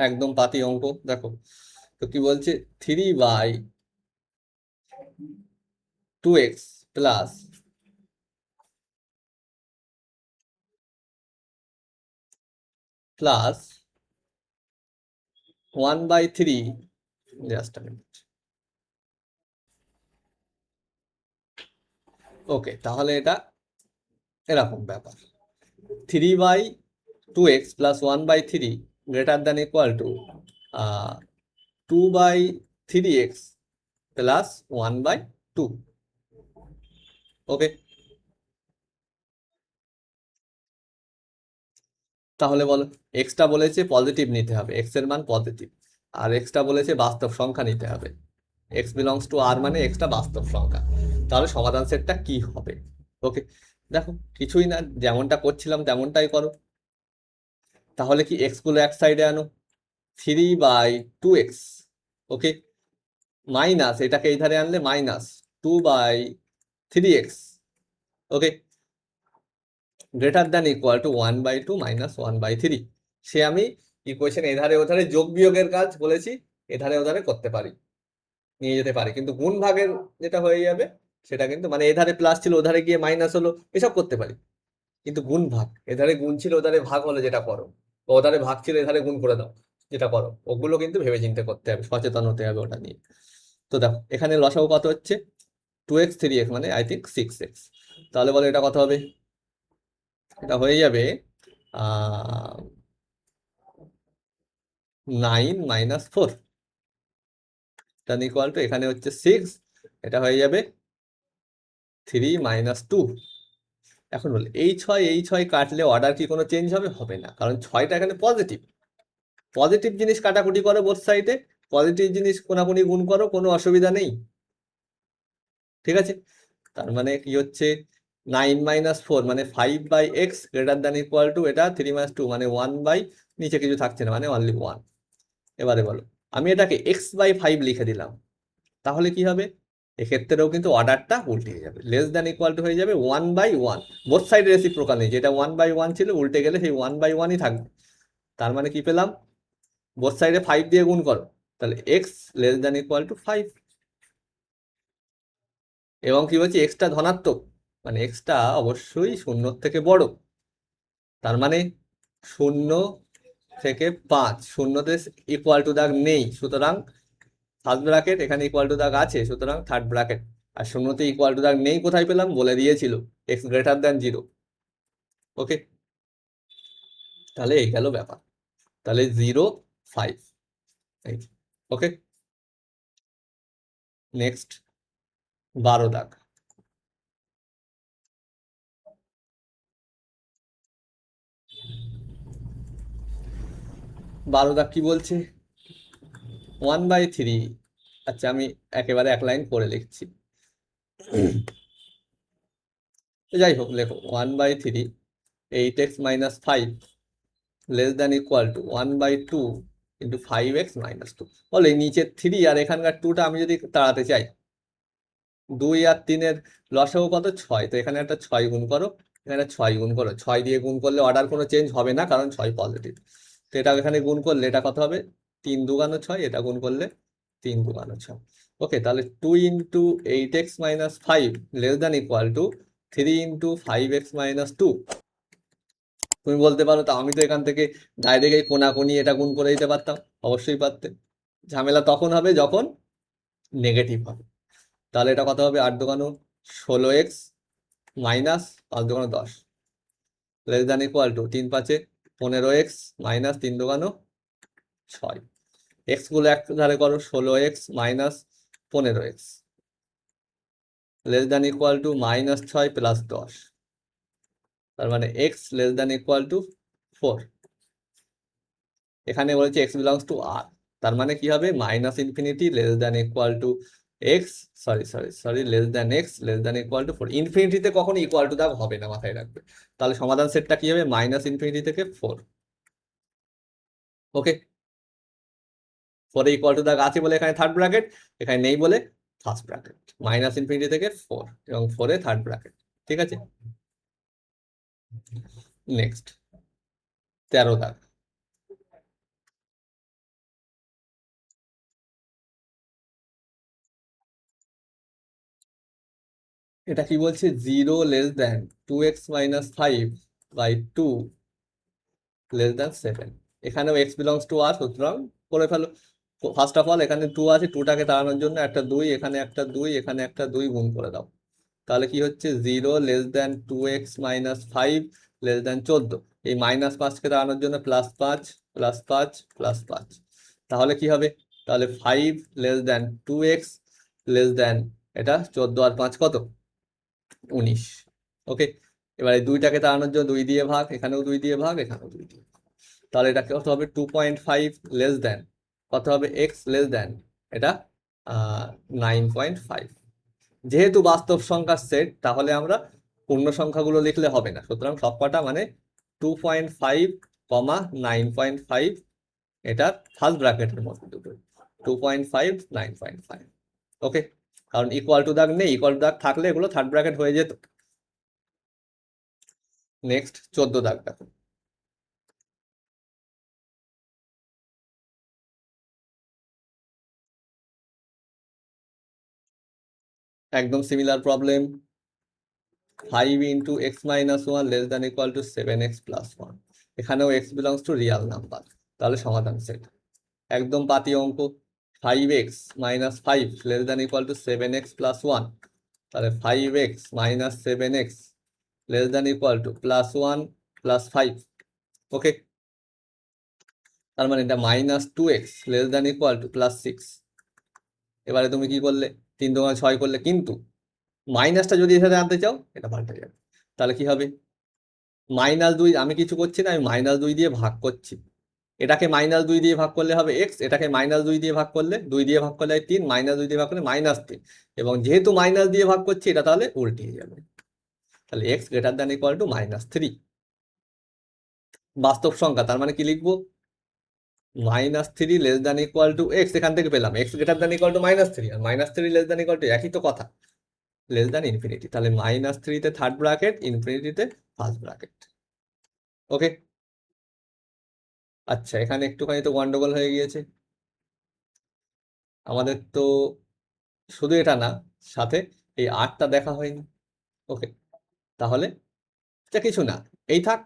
Speaker 1: একদম পাতি অঙ্ক। দেখো তো কি বলছে, 3/2x plus plus 1/3, just okay, তাহলে এটা এরকম ব্যাপার, 3/2x plus 1/3 greater than equal two 2/3x plus 1/2। ওকে, তাহলে বলো, এক্সটা বলেছে পজিটিভ নিতে হবে, এক্স এর মান পজিটিভ, আর এক্সটা বলেছে বাস্তব সংখ্যা নিতে হবে, এক্স বিলংস টু আর মানে এক্সটা বাস্তব সংখ্যা। তাহলে সমাধান সেটটা কি হবে। ওকে, দেখো কিছুই না, যেমনটা করছিলাম তেমনটাই করো। তাহলে কি এক্স গুলো এক সাইডে আনো, 3/2x, ওকে, মাইনাস এটাকে এই ধারে আনলে -2/3x, ওকে, গ্রেটার দ্যান ইকুয়াল টু 1/2 - 1/3। সে আমি ইকুয়েশন এধারে ওধারে যোগ বিয়োগের কাজ বলেছি, এধারে ওধারে করতে পারি, নিয়ে যেতে পারি, কিন্তু গুণ ভাগের যেটা হয়ে যাবে সেটা কিন্তু, মানে এধারে প্লাস ছিল ওধারে গিয়ে মাইনাস হলো, এসব করতে পারি, কিন্তু গুণ ভাগ, এধারে গুণ ছিল ওধারে ভাগ হলো যেটা করো, বা ওধারে ভাগ ছিল এধারে গুণ করে দাও যেটা করো, ওগুলো কিন্তু ভেবে চিন্তে করতে হবে, সচেতন হতে হবে ওটা নিয়ে। তো দেখো এখানে লসাগু কত হচ্ছে, 2x 3x মানে আই থিঙ্ক 6x। তাহলে বলো এটা কত হবে, এটা হয়ে যাবে 9 - 4, tan ইকুয়াল টু এখানে হচ্ছে 6, এটা হয়ে যাবে 3 - 2। এখন বলে এই ছয় কাটলে অর্ডার কি কোনো চেঞ্জ হবে, হবে না, কারণ 6টা এখানে পজিটিভ, পজিটিভ জিনিস কাটাকুটি করো বোথ সাইডে, পজিটিভ জিনিস কোনাকুনি গুণ করো, কোনো অসুবিধা নেই, ঠিক আছে। তার মানে কি হচ্ছে, 9 - 4 মানে 5/x greater than equal two এটা 3 - 2 মানে 1 নিচে কিছু থাকছে না, মানে অনলি 1। এবারে বলো, আমি এটাকে x/5 লিখে দিলাম, তাহলে কি হবে, এক্ষেত্রেও কিন্তু অর্ডারটা উল্টে যাবে, লেস দ্যান ইকুয়াল টু হয়ে যাবে 1/1, বোথ সাইড রেসিপ্রোকাল নেই, যেটা 1/1 ছিল উল্টে গেলে সেই 1/1ই থাকবে। তার মানে কি পেলাম, বোথ সাইডে 5 দিয়ে গুণ করো, তাহলে x less than equal two 5। এবং কি বলছি, এক্সটা ধনাত্মক, মানে এক্সটা অবশ্যই 0 থেকে বড়, তার মানে 0 থেকে 5, শূন্যতে ইকুয়াল টু দাগ নেই, সুতরাং ফার্স্ট ব্র্যাকেট, এখানে ইকুয়াল টু দাগ আছে, সুতরাং থার্ড ব্র্যাকেট। আর শূন্যতে ইকুয়াল টু দাগ নেই কোথায় পেলাম, বলে দিয়েছিল এক্স গ্রেটার দ্যান 0। ওকে, তাহলে এই গেল ব্যাপার, তাহলে 0 5। ওকে, নেক্সট 12 দাগ, 12 দাগ কি বলছে, 1/3, আচ্ছা আমি একেবারে এক লাইন করে লিখছি, যাই হোক লেখো 1/3 8x - 5 less than equal two 1/2 into 5x - 2। বলে নিচের 3 আর এখানকার 2টা আমি যদি তাড়াতে চাই, 2 আর 3-এর লসাগু কত, 6, তো এখানে একটা 6 গুণ করো, এখানে 6 গুণ করো, 6 দিয়ে গুণ করলে অর্ডার কোনো চেঞ্জ হবে না, কারণ 6 পজিটিভ। তো এটা এখানে গুণ করলে এটা কত হবে, 3 × 2 = 6, এটা গুণ করলে 3 × 2 = 6। ওকে, তাহলে 2 × 8x - 5 less than equal to 3 × 5x - 2। তুমি বলতে পারো, তো আমি তো এখান থেকে ডাইরেক্ট এই কোনাকুনি এটা গুণ করে দিতে পারতাম। অবশ্যই পারতে। ঝামেলা তখন হবে যখন নেগেটিভ হবে। তাহলে এটা কত হবে? 8×2 16x minus 5×2 10 less than equal two 3×5 15x minus 3×2 6। X গুলো এক ধারে করো, 16x minus 15x less than equal two -6 plus 10। তার মানে x less than equal two 4। এখানে বলেছে এক্স বিলংস টু আর, তার মানে কি হবে? -∞ Less than equal to x, sorry less than x less than equal two 4। ইনফিনিটিতে কখনো ইকুয়াল টু দাগ হবে না, মাথায় রাখবে। তাহলে সমাধান সেটটা কি হবে? -∞ থেকে 4। ওকে, 4 ইকুয়াল টু দাগ আছে বলে এখানে থার্ড ব্র্যাকেট, এখানে নেই বলে ফার্স্ট ব্র্যাকেট। -∞ থেকে 4 এবং 4 এ থার্ড ব্র্যাকেট। ঠিক আছে, নেক্সট 13 দাগ। এটা কি বলছে? 0 less than 2x - 5 by 2 less than 7। এখানেও x বিলংস টু আর, সুতরাং করে ফেলো। ফার্স্ট অফ অল এখানে 2 আছে, 2টাকে তাড়ানোর জন্য একটা 2, এখানে একটা 2, এখানে একটা 2 গুণ করে দাও। তাহলে কি হচ্ছে? 0 less than 2x - 5 less than 14। এই -5কে তাড়ানোর জন্য +5 +5 +5। তাহলে কি হবে? তাহলে 5 less than 2x less than, এটা 14 আর 5 কত? 19। ওকে, এবারে 2টাকে তাড়ানোর জন্য 2 দিয়ে ভাগ, এখানেও 2 দিয়ে ভাগ, এখানেও 2 দিয়ে ভাগ। তাহলে এটা কত হবে? 2.5 লেস দ্যান কত হবে? এক্স লেস দ্যান, এটা 9.5। যেহেতু বাস্তব সংখ্যার সেট, তাহলে আমরা পূর্ণ সংখ্যাগুলো লিখলে হবে না, সুতরাং সবকটা মানে 2.5, 9.5, এটার ফার্স্ট ব্র্যাকেটের মধ্যে দুটো 2.5 9.5। ওকে, কারণ ইকুয়াল টু দাগ নেই, ইকুয়াল টু দাগ থাকলে এগুলো থার্ড ব্র্যাকেট হয়ে যেত। নেক্সট 14 দাগ দেখো। একদম similar problem. 5 × x - 1 less than equal two 7x + 1। এখানেও x belongs to Real number, তাহলে সমাধান সেট একদম পাতি অঙ্ক। 5x - 5 less than equal two 7x + 1। তাহলে 5x - 7x less than equal to +1 +5। ওকে, তার মানে এটা -2x less than equal two +6। এবারে তুমি কি করলে? 3×6 করলে, কিন্তু মাইনাসটা যদি এখানে আনতে চাও, এটা পাল্টে যাবে। তাহলে কি হবে? -2, আমি কিছু করছি না, আমি -2 দিয়ে ভাগ করছি। এটাকে -2 দিয়ে ভাগ করলে হবে এক্স, এটাকে -2 দিয়ে ভাগ করলে, 2 দিয়ে ভাগ করলে 3, -2 দিয়ে ভাগ করলে -3। এবং যেহেতু মাইনাস দিয়ে ভাগ করছি, এটা তাহলে উল্টে যাবে। তাহলে x greater than equal to -3। বাস্তব সংখ্যা, তার মানে কি লিখবো? -3 less than equal to x, এখান থেকে পেলাম x greater than equal to -3, আর -3 লেস দ্যান ইকুয়াল টু একই তো কথা, লেস দ্যান ইনফিনিটি। তাহলে -3 তে থার্ড ব্র্যাকেট, ইনফিনিটিতে ফার্স্ট ব্র্যাকেট। ওকে, আচ্ছা, এখানে একটুখানি তো গন্ডগোল হয়ে গিয়েছে। আমাদের তো শুধু এটা না, সাথে এই 8টা দেখা হয়নি। ওকে, তাহলে এটা কিছু না, এই থাক,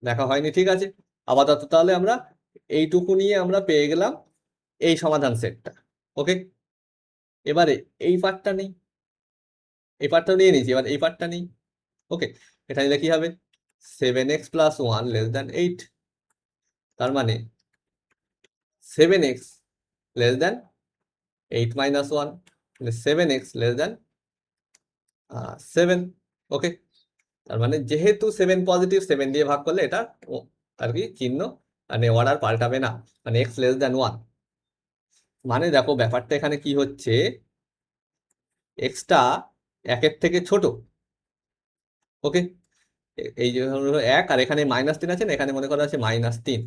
Speaker 1: দেখা হয়নি, ঠিক আছে। আপাতত তাহলে আমরা এইটুকু নিয়ে আমরা পেয়ে গেলাম এই সমাধান সেটটা। ওকে, এবারে এই পার্টটা নেই, এই পার্টটা নিয়ে নিয়েছি, এবার এই পার্টটা নেই। ওকে, এটা নিলে কি হবে? 7x + 1 less than 8। তার মানে 7x less than 8 - 1, 7x less than 7। ওকে, তার মানে যেহেতু 7 পজিটিভ, 7 দিয়ে ভাগ করলে এটা আর কি চিহ্ন, মানে অর্ডার পাল্টাবে না, মানে x লেস দ্যান 1। মানে দেখো ব্যাপারটা এখানে কি হচ্ছে, এক্সটা 1-এর থেকে ছোট। ওকে, এই যে হলো 1, আর এখানে -3 আছে না, এখানে মনে করা আছে -3।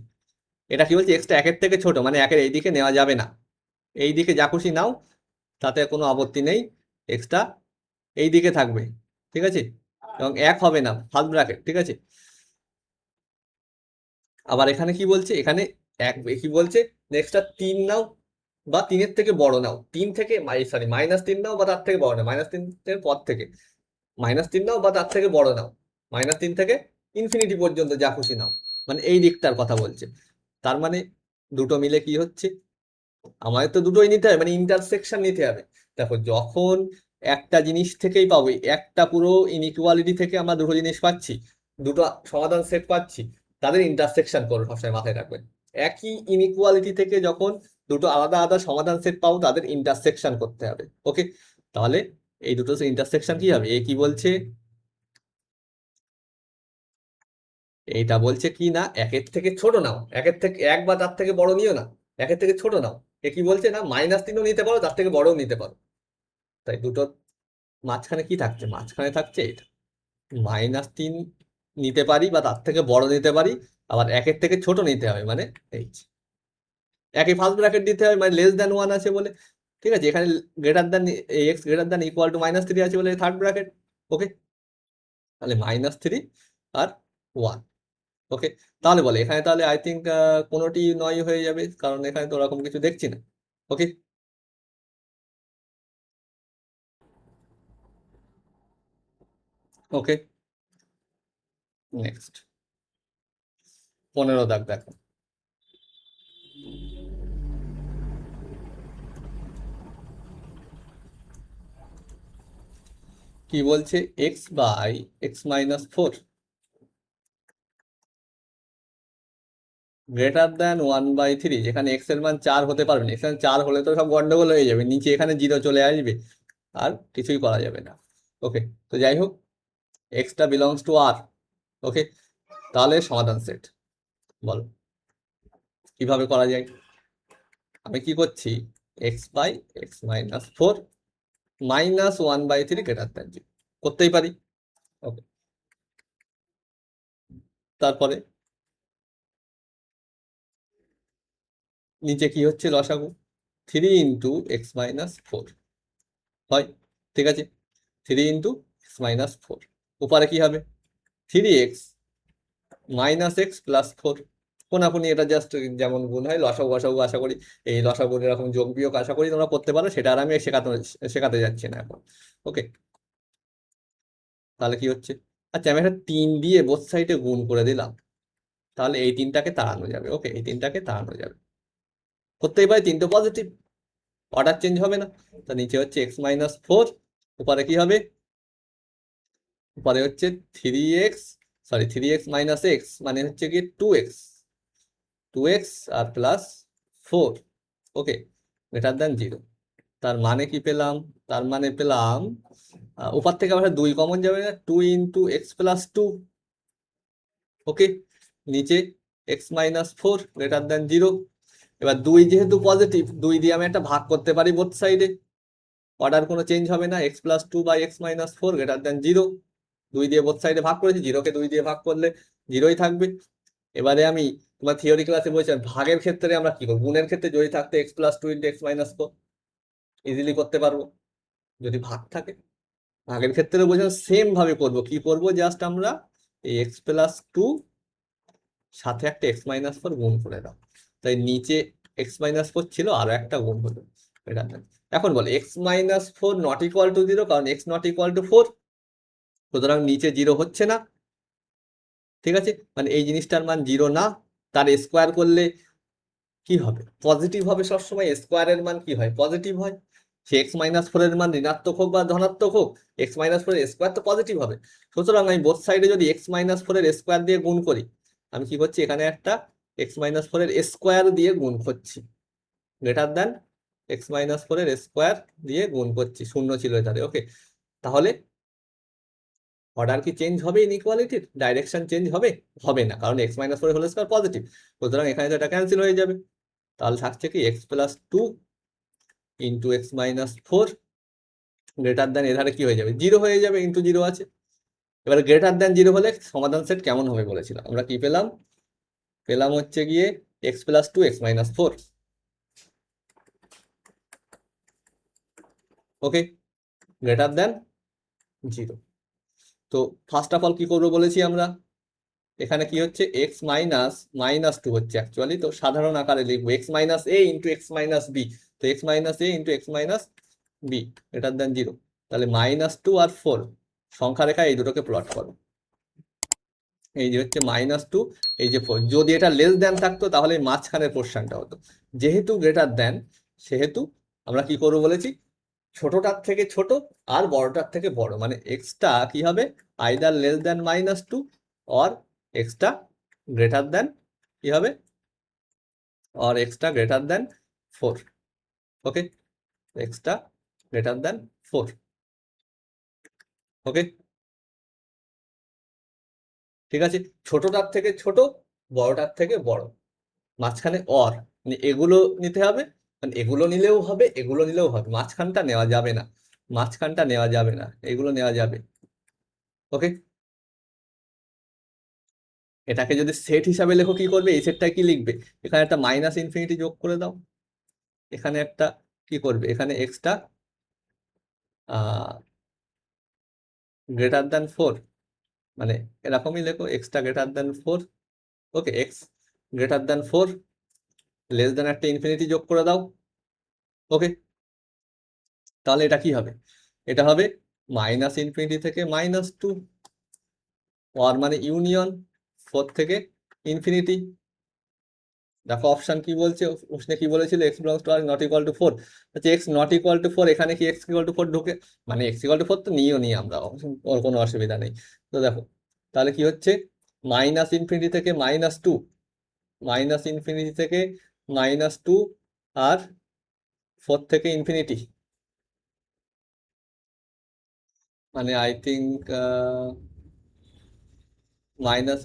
Speaker 1: এটা কি বলছে? এক্সটা 1-এর থেকে ছোট, মানে 1-এর এই দিকে নেওয়া যাবে না। এই দিকে যা খুশি নাও, তাতে কোনো আপত্তি নেই, এক্সটা এই দিকে থাকবে। ঠিক আছে, এবং 1 হবে না, ফার্স্ট ব্র্যাকেট। ঠিক আছে, আবার এখানে কি বলছে? এখানে এক কি বলছে? এক্সটা 3 নাও, বা 3-এর থেকে বড় নাও, 3 থেকে -3 নাও বা তার থেকে বড় নাও, -3 পর থেকে -3 নাও বা তার থেকে বড় নাও, -3 থেকে ইনফিনিটি পর্যন্ত যা খুশি নাও, মানে এই দিকটার কথা বলছে। তার মানে দুটো মিলে কি হচ্ছে, আমাদের তো দুটোই নিতে হবে, মানে ইন্টারসেকশন নিতে হবে। দেখো যখন একটা জিনিস থেকেই পাবো, একটা পুরো ইনইকুয়ালিটি থেকে আমরা দুটো জিনিস পাচ্ছি, দুটো সমাধান সেট পাচ্ছি, তাদের ইন্টারসেকশন করো সবসময় মাথায় রাখবেন। একই ইনইকুয়ালিটি থেকে যখন দুটো আলাদা আলাদা সমাধান সেট পাবো, তাদের ইন্টারসেকশন করতে হবে। ওকে, তাহলে এই দুটো ইন্টারসেকশন কি হবে, এ কি বলছে, এইটা বলছে কি না, একের থেকে ছোট নাও, একের থেকে এক বা তার থেকে বড় নিও না, একের থেকে ছোট নাও। এ কি বলছে না, -3ও নিতে পারো, তার থেকে বড়ও নিতে পারো। তাই দুটো মাঝখানে কি থাকছে, মাঝখানে থাকছে এটা, -3 নিতে পারি বা তার থেকে বড় নিতে পারি, আবার একের থেকে ছোট নিতে হবে, মানে এই যে একই ফার্স্ট ব্র্যাকেট দিতে হবে, মানে <1 আছে বলে। ঠিক আছে, এখানে greater than x greater than equal to -3 আছে বলে থার্ড ব্র্যাকেট। ওকে, তাহলে -3 আর 1। ওকে, তাহলে বলে এখানে, তাহলে আই থিঙ্ক কোনোটি নয় হয়ে যাবে, কারণ এখানে তো ওরকম কিছু দেখছি না। ওকে, ওকে, নেক্সট 15 দাগ দেখো, কি বলছে, x/x-4 গ্রেটার দ্যান 1/3, যেখানে x এর মান 4 হতে পারবে না, এখানে 4 হলে তো সব গন্ডগোল হয়ে যাবে, নিচে এখানে 0 চলে আসবে, আর কিছুই করা যাবে না। ওকে, তো যাই হোক, এক্সটা বিলংস টু আর। ওকে, তাহলে সমাধান সেট বলো কিভাবে করা যায়। আমি কি করছি, x/x-4 -1/3 গ্রেটার দ্যান 0 করতেই পারি। ওকে, তারপরে নিচে কি হচ্ছে, লসাগু 3 ইন্টু x-4 হয়, ঠিক আছে, 3 ইন্টু x-4, উপরে কি হবে, 3x -x+4। কোনাকুনি এটা জাস্ট যেমন গুণ হয়, লসাগু গসাগু আশা করি, এই লসাগু এরকম যোগ বিয়োগ আশা করি তোমরা করতে পারো, সেটা আর আমি শেখাতে যাচ্ছি না এখন। ওকে, তাহলে কি হচ্ছে, আচ্ছা আমি একটা 3 দিয়ে বোথ সাইডে গুণ করে দিলাম, তাহলে এই 3টাকে তাড়ানো যাবে। ওকে, এই 3টাকে তাড়ানো যাবে, করতেই পারি, 3টে পজিটিভ, অর্ডার চেঞ্জ হবে না। তো নিচে হচ্ছে x-4, উপরে কি হবে, উপরে হচ্ছে 3x, সরি 3x - x, মানে হচ্ছে কি 2x আর +4। ওকে, গ্রেটার দ্যান 0, তার মানে কি পেলাম, তার মানে পেলাম উপর থেকে আমরা 2 কমন যাবে না, 2 ইন্টু x+2। ওকে, নিচে x-4 গ্রেটার দ্যান 0। এবার 2 যেহেতু পজিটিভ, 2 দিয়ে আমি একটা ভাগ করতে পারি বোথ সাইডে, অর্ডার কোনো চেঞ্জ হবে না, x+2 বা x-4 গ্রেটার দ্যান 0। 2 দিয়ে বোথ সাইডে ভাগ করেছি, 0কে 2 দিয়ে ভাগ করলে 0ই থাকবে। এবারে আমি তোমার থিওরি ক্লাসে বলছিলাম, ভাগের ক্ষেত্রে আমরা কি করবো, গুণের ক্ষেত্রে যদি থাকতো x+2 ইন্টু x-4 ইজিলি করতে পারবো, যদি ভাগ থাকে। ভাগের ক্ষেত্রে বলছিলাম সেম ভাবে করবো, কি করবো, জাস্ট আমরা এই x+2 সাথে একটা x-4 গুণ করে দাও, তাই নিচে x-4 ছিল, আরো একটা গুণ হলো, এটা এখন বলে x-4 নট ইকুয়াল টু 0, কারণ x নট ইকুয়াল টু 4, সুতরাং নিচে 0 হচ্ছে না। ঠিক আছে, মানে এই জিনিসটার মান 0 না, তার স্কোয়ার করলে কি হবে, পজিটিভ হবে, সবসময় স্কোয়ারের মান কি হয়, পজিটিভ হয়। সে x-4 এর মান ঋণাত্মক হোক বা ধনাত্মক হোক, x-4 এর স্কোয়ার তো পজিটিভ হবে। সুতরাং আমি বোথ সাইডে যদি x-4 এর স্কোয়ার দিয়ে গুণ করি, আমি কি করছি, এখানে একটা x-4 এর স্কোয়ার দিয়ে গুণ করছি, গ্রেটার দ্যান x-4 এর স্কোয়ার দিয়ে গুণ করছি, শূন্য ছিল এটারে। ওকে, তাহলে অর্ডার কি চেঞ্জ হবে, ইনইকুয়ালিটির ডাইরেকশন চেঞ্জ হবে, হবে না, কারণ x-4 হোল স্কোয়ার পজিটিভ, সুতরাং এখানে তো এটা ক্যান্সেল হয়ে যাবে। তাহলে থাকছে কি x+2 into x-4 greater than, এধারে কি হয়ে যাবে, 0 হয়ে যাবে, ইন্টু 0 আছে। এবার গ্রেটার দ্যান 0 হলে সমাধান সেট কেমন হবে বলেছিলাম, আমরা কি পেলাম, পেলাম হচ্ছে গিয়ে x+2 x-4। ওকে, গ্রেটার দ্যান 0। তো ফার্স্ট অফ অল কি করবো বলেছি আমরা, এখানে কি হচ্ছে x-2 হচ্ছে অ্যাকচুয়ালি, তো সাধারণ আকারে লিখবো x-a ইন্টু x-b। তো এক্স মাইনাস এ into x minus B greater than 0। তাহলে -2 আর 4 সংখ্যা রেখা এই দুটোকে প্লট করো। এই যে হচ্ছে -2, এই যে 4। যদি এটা লেস দেন থাকতো তাহলে মাঝখানের পোর্শনটা হতো। যেহেতু গ্রেটার দেন, সেহেতু আমরা কি করবো বলেছি, ছোটটার থেকে ছোট আর বড়টার থেকে বড়, মানে এক্সটা কি হবে, either less than -2 or extra greater দেন কি হবে, or extra greater than 4। Okay, extra greater than 4। ওকে, ঠিক আছে, ছোটটার থেকে ছোট, বড়টার থেকে বড়, মাঝখানে অর, মানে এগুলো নিতে হবে, মানে এগুলো নিলেও হবে, এগুলো নিলেও হবে, মাঝখানটা নেওয়া যাবে না, মাঝখানটা নেওয়া যাবে না, এগুলো নেওয়া যাবে। ওকে, এটাকে যদি সেট হিসাবে লেখো কি করবে, এই সেটটা কি লিখবে, এখানে একটা মাইনাস ইনফিনিটি যোগ করে দাও, এখানে একটা কি করবে, এখানে এক্সটা গ্রেটার দেন 4, মানে এরকমই লেখো, এক্সটা greater than 4। Okay, X greater than 4, less than একটা ইনফিনিটি যোগ করে দাও। ওকে, তাহলে এটা কি হবে, এটা হবে -ইনফিনিটি থেকে -2, ওয়ার মানে ইউনিয়ন 4 থেকে ইনফিনিটি। দেখো অপশন কি বলছে, প্রশ্নে কি বলেছিল, x belongs two are not equal two 4। আচ্ছা, এক্স নট ইকুয়াল টু 4, এখানে কি এক্স ইকুয়াল টু 4 ঢুকে, মানে এক্স ইকুয়াল টু 4 তো নিয়েও নি আমরা, ওর কোনো অসুবিধা নেই। তো দেখো তাহলে কি হচ্ছে, -ইনফিনিটি থেকে -2, -ইনফিনিটি থেকে -2 আর 4 থেকে ইনফিনিটি, মানে আই থিঙ্ক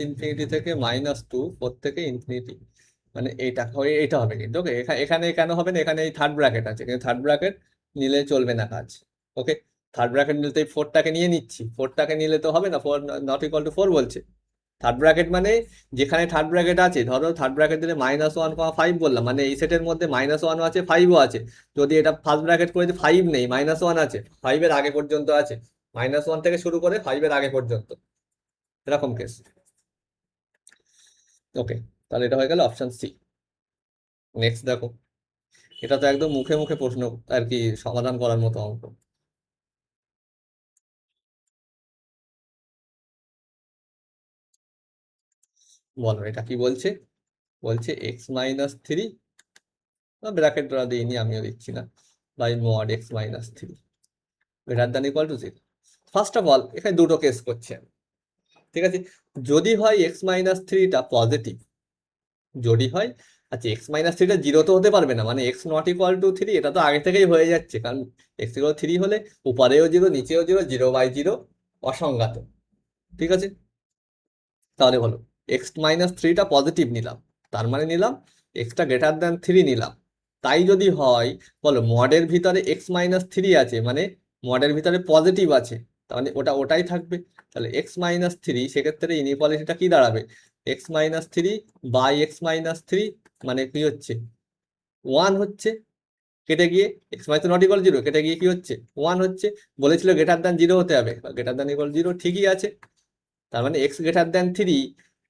Speaker 1: -ইনফিনিটি থেকে -2, 4 থেকে ইনফিনিটি, মানে এইটা এইটা হবে কিন্তু। ওকে, এখানে কেন হবে না, এখানে এই থার্ড ব্র্যাকেট আছে, কিন্তু থার্ড ব্র্যাকেট নিলে চলবে না কাজ। ওকে, থার্ড ব্র্যাকেট নিলে তো এই 4টাকে নিয়ে নিচ্ছি, 4টাকে নিলে তো হবে না, 4 নট ইকুয়াল টু 4 বলছে। থার্ড ব্র্যাকেট মানে যেখানে থার্ড ব্র্যাকেট আছে, ধরো থার্ড ব্র্যাকেট দিলে -1,5 বললাম, মানে এই সেটের মধ্যে -1 আছে, 5ও আছে। যদি এটা ফার্স্ট ব্র্যাকেট করে 5 নেই, -1 আছে, 5-এর আগে পর্যন্ত আছে, -1 থেকে শুরু করে 5-এর আগে পর্যন্ত, এরকম কেস। ওকে, তাহলে এটা হয়ে গেল অপশন সি। নেক্সট দেখো, এটা তো একদম মুখে মুখে প্রশ্ন আর কি, সমাধান করার মতো অঙ্ক। বলো এটা কি বলছে, বলছে x-3, ব্র্যাকেট দ্বারা দিইনি, আমিও দিচ্ছি না, by mod x-3 greater than equal to 0। First of all এখানে দুটো কেস করছে, ঠিক আছে। যদি হয় x-3টা পজিটিভ, যদি হয়, আচ্ছা x-3টা 0 তো হতে পারবে না, মানে x নট ইকুয়াল টু 3, এটা তো আগে থেকেই হয়ে যাচ্ছে, কারণ x ইকুয়াল 3 হলে উপরেও 0 নিচেও 0, 0/0 অসংজ্ঞাত, ঠিক আছে। তাহলে বলো, x-3টা পজিটিভ নিলাম, তার মানে নিলাম এক্সটা গ্রেটার দ্যান 3 নিলাম। তাই যদি হয়, বলো মডের ভিতরে x-3 আছে, মানে মডের ভিতরে পজিটিভ আছে, তার মানে ওটাই থাকবে। তাহলে x-3, সেক্ষেত্রে ইনইকুয়ালিটিটা কি দাঁড়াবে, x-3 বাই x-3, মানে কি হচ্ছে 1 হচ্ছে, কেটে গিয়ে x মাইনাস নট ইকুয়াল 0, কেটে গিয়ে কি হচ্ছে 1 হচ্ছে। বলেছিল গ্রেটার দ্যান 0 হতে হবে, গ্রেটার দ্যান ইকুয়াল 0, ঠিকই আছে। তার মানে এক্স গ্রেটার দ্যান 3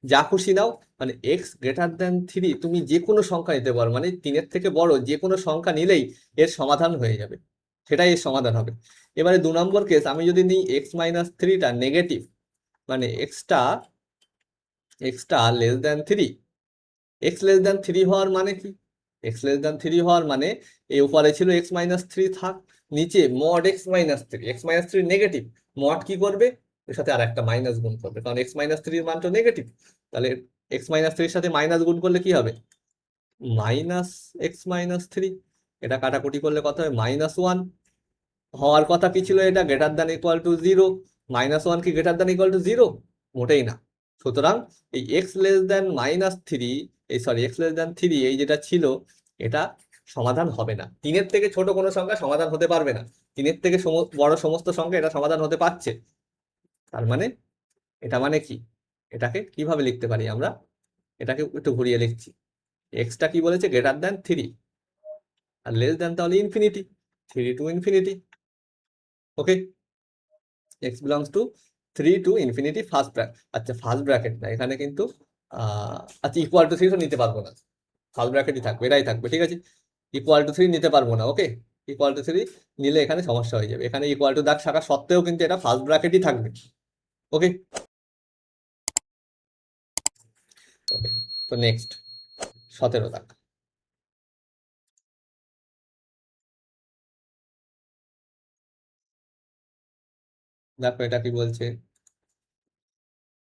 Speaker 1: যা খুশি নাও, মানে এক্স গ্রেটার দ্যান 3 তুমি যে কোনো সংখ্যা নিতে পারো, মানে 3-এর থেকে বড় যে কোনো সংখ্যা নিলেই এর সমাধান হয়ে যাবে, সেটাই এর সমাধান হবে। এবারে 2 নম্বর কেস, আমি যদি নিই x-3টা নেগেটিভ, মানে extra less than 3, x less than 3 হওয়ার মানে কি, এক্স লেস দ্যান 3 হওয়ার মানে এই উপরে ছিল x-3 থাক, নিচে mod x-3, x-3 negative, mod কি করবে, এর সাথে আর একটা মাইনাস গুণ করবে, কারণ x-3 এর মান তো নেগেটিভ। তাহলে x-3 এর সাথে মাইনাস গুণ করলে কি হবে, -x-3, এটা কাটাকুটি করলে কত হবে, -1। হওয়ার কথা কি ছিল, এটা গ্রেটার দ্যান ইকুয়াল টু 0, -1 কি গ্রেটার দ্যান ইকুয়াল টু 0, মোটেই না। সুতরাং এই x less than -3, x less than 3 এই যেটা ছিল, এটা সমাধান হবে না। 3-এর থেকে ছোট কোনো সংখ্যা সমাধান হতে পারবে না, 3-এর থেকে বড় সমস্ত সংখ্যা এটা সমাধান হতে পারছে। তার মানে এটা মানে কি, এটাকে কিভাবে লিখতে পারি আমরা, এটাকে একটু ঘুরিয়ে লিখছি, এক্সটা কি বলেছে, গ্রেটার দ্যান 3, আর লেস দ্যান তাহলে infinity, 3 to infinity. Okay, x belongs two 3 to infinity first bracket, আচ্ছা ফার্স্ট ব্র্যাকেট না এখানে কিন্তু, আচ্ছা ইকুয়াল টু 3 তো নিতে পারবো না, ফার্স্ট ব্র্যাকেটই থাকবে, এটাই থাকবে, ঠিক আছে। ইকুয়াল টু 3 নিতে পারবো না, ওকে। ইকুয়াল টু 3 নিলে এখানে সমস্যা হয়ে যাবে, এখানে ইকুয়াল টু দাগ থাকা সত্ত্বেও কিন্তু এটা ফার্স্ট ব্র্যাকেটই থাকবে, ওকে। ওকে, তো নেক্সট 17 দাগ। দেখো এটা কি বলছে,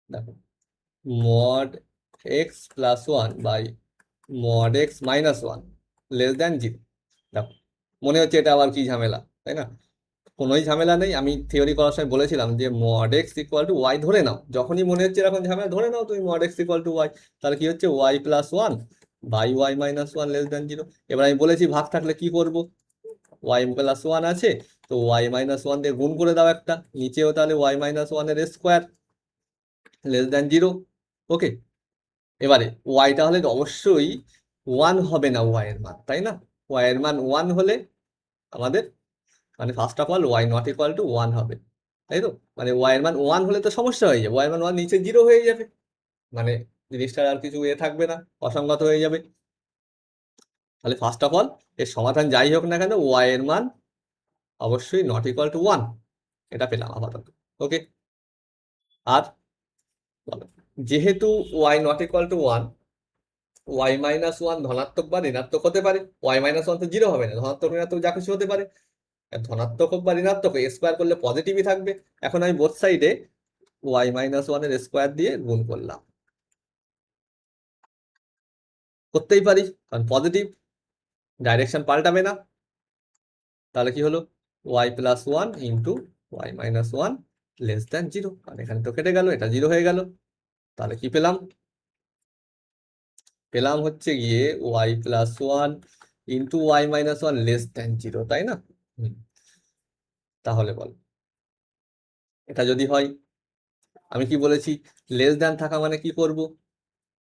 Speaker 1: দেখো mod x plus 1 by mod x minus 1 less than 0। দেখো মনে হচ্ছে এটা আবার কি ঝামেলা, তাই না? কোনোই ঝামেলা নেই, আমি থিওরি করার সময় বলেছিলাম যে mod x equal to y ধরে নাও, যখনই মনে হচ্ছে এরকম ঝামেলা ধরে নাও তুমি mod x equal to y, তাহলে কি হচ্ছে y plus 1 by y minus 1 less than 0। এবার আমি বলেছি ভাগ থাকলে কি করব, ওয়াই প্লাস 1 আছে, তো ওয়াই মাইনাস 1 দিয়ে গুণ করে দাও একটা, নিচেও তাহলে ওয়াই মাইনাস 1 এর স্কোয়ার লেস দ্যান 0, ওকে। এবারে ওয়াইটা হলে অবশ্যই 1 হবে না ওয়াই এর মান, তাই না? ওয়াই এর মান 1 হলে আমাদের মানে first of all y not equal to 1 হবে, তাই তো? মানে ওয়াই এর মান 1 হলে তো সমস্যা হয়ে যাবে, ওয়াই এর মান 1 নিচে 0 হয়ে যাবে, মানে জিনিসটার আর কিছু থাকবে না, অসঙ্গত হয়ে যাবে। তাহলে ফার্স্ট অফ অল এর সমাধান যাই হোক না কেন ওয়াই এর মান অবশ্যই নট ইকুয়াল টু 1, এটা পেলাম আপাতত, ওকে। আর বলো, যেহেতু y not equal to 1, y minus 1 ধনাত্মক বা ঋণাত্মক হতে পারে, ওয়াই মাইনাস 1 তো 0 হবে না, ধনাত্মক ঋণাত্মক যা কিছু হতে পারে, ধনাত্মক হোক বা ঋণাত্মক স্কোয়ার করলে পজিটিভই থাকবে। এখন আমি বোথ সাইডে ওয়াই মাইনাস 1 এর স্কোয়ার দিয়ে গুণ করলাম, করতেই পারি কারণ পজিটিভ, ডাইরেকশন পাল্টাবে না। তাহলে কি হলো, y plus 1 into y minus 1 less than 0, মানে এখানে তো কেটে গেল, এটা 0 হয়ে গেল। তাহলে কি পেলাম, পেলাম হচ্ছে গিয়ে y plus 1 into y minus 1 less than 0, তাই না? তাহলে বল এটা যদি হয়, আমি কি বলেছি লেস দ্যান থাকা মানে কি করব,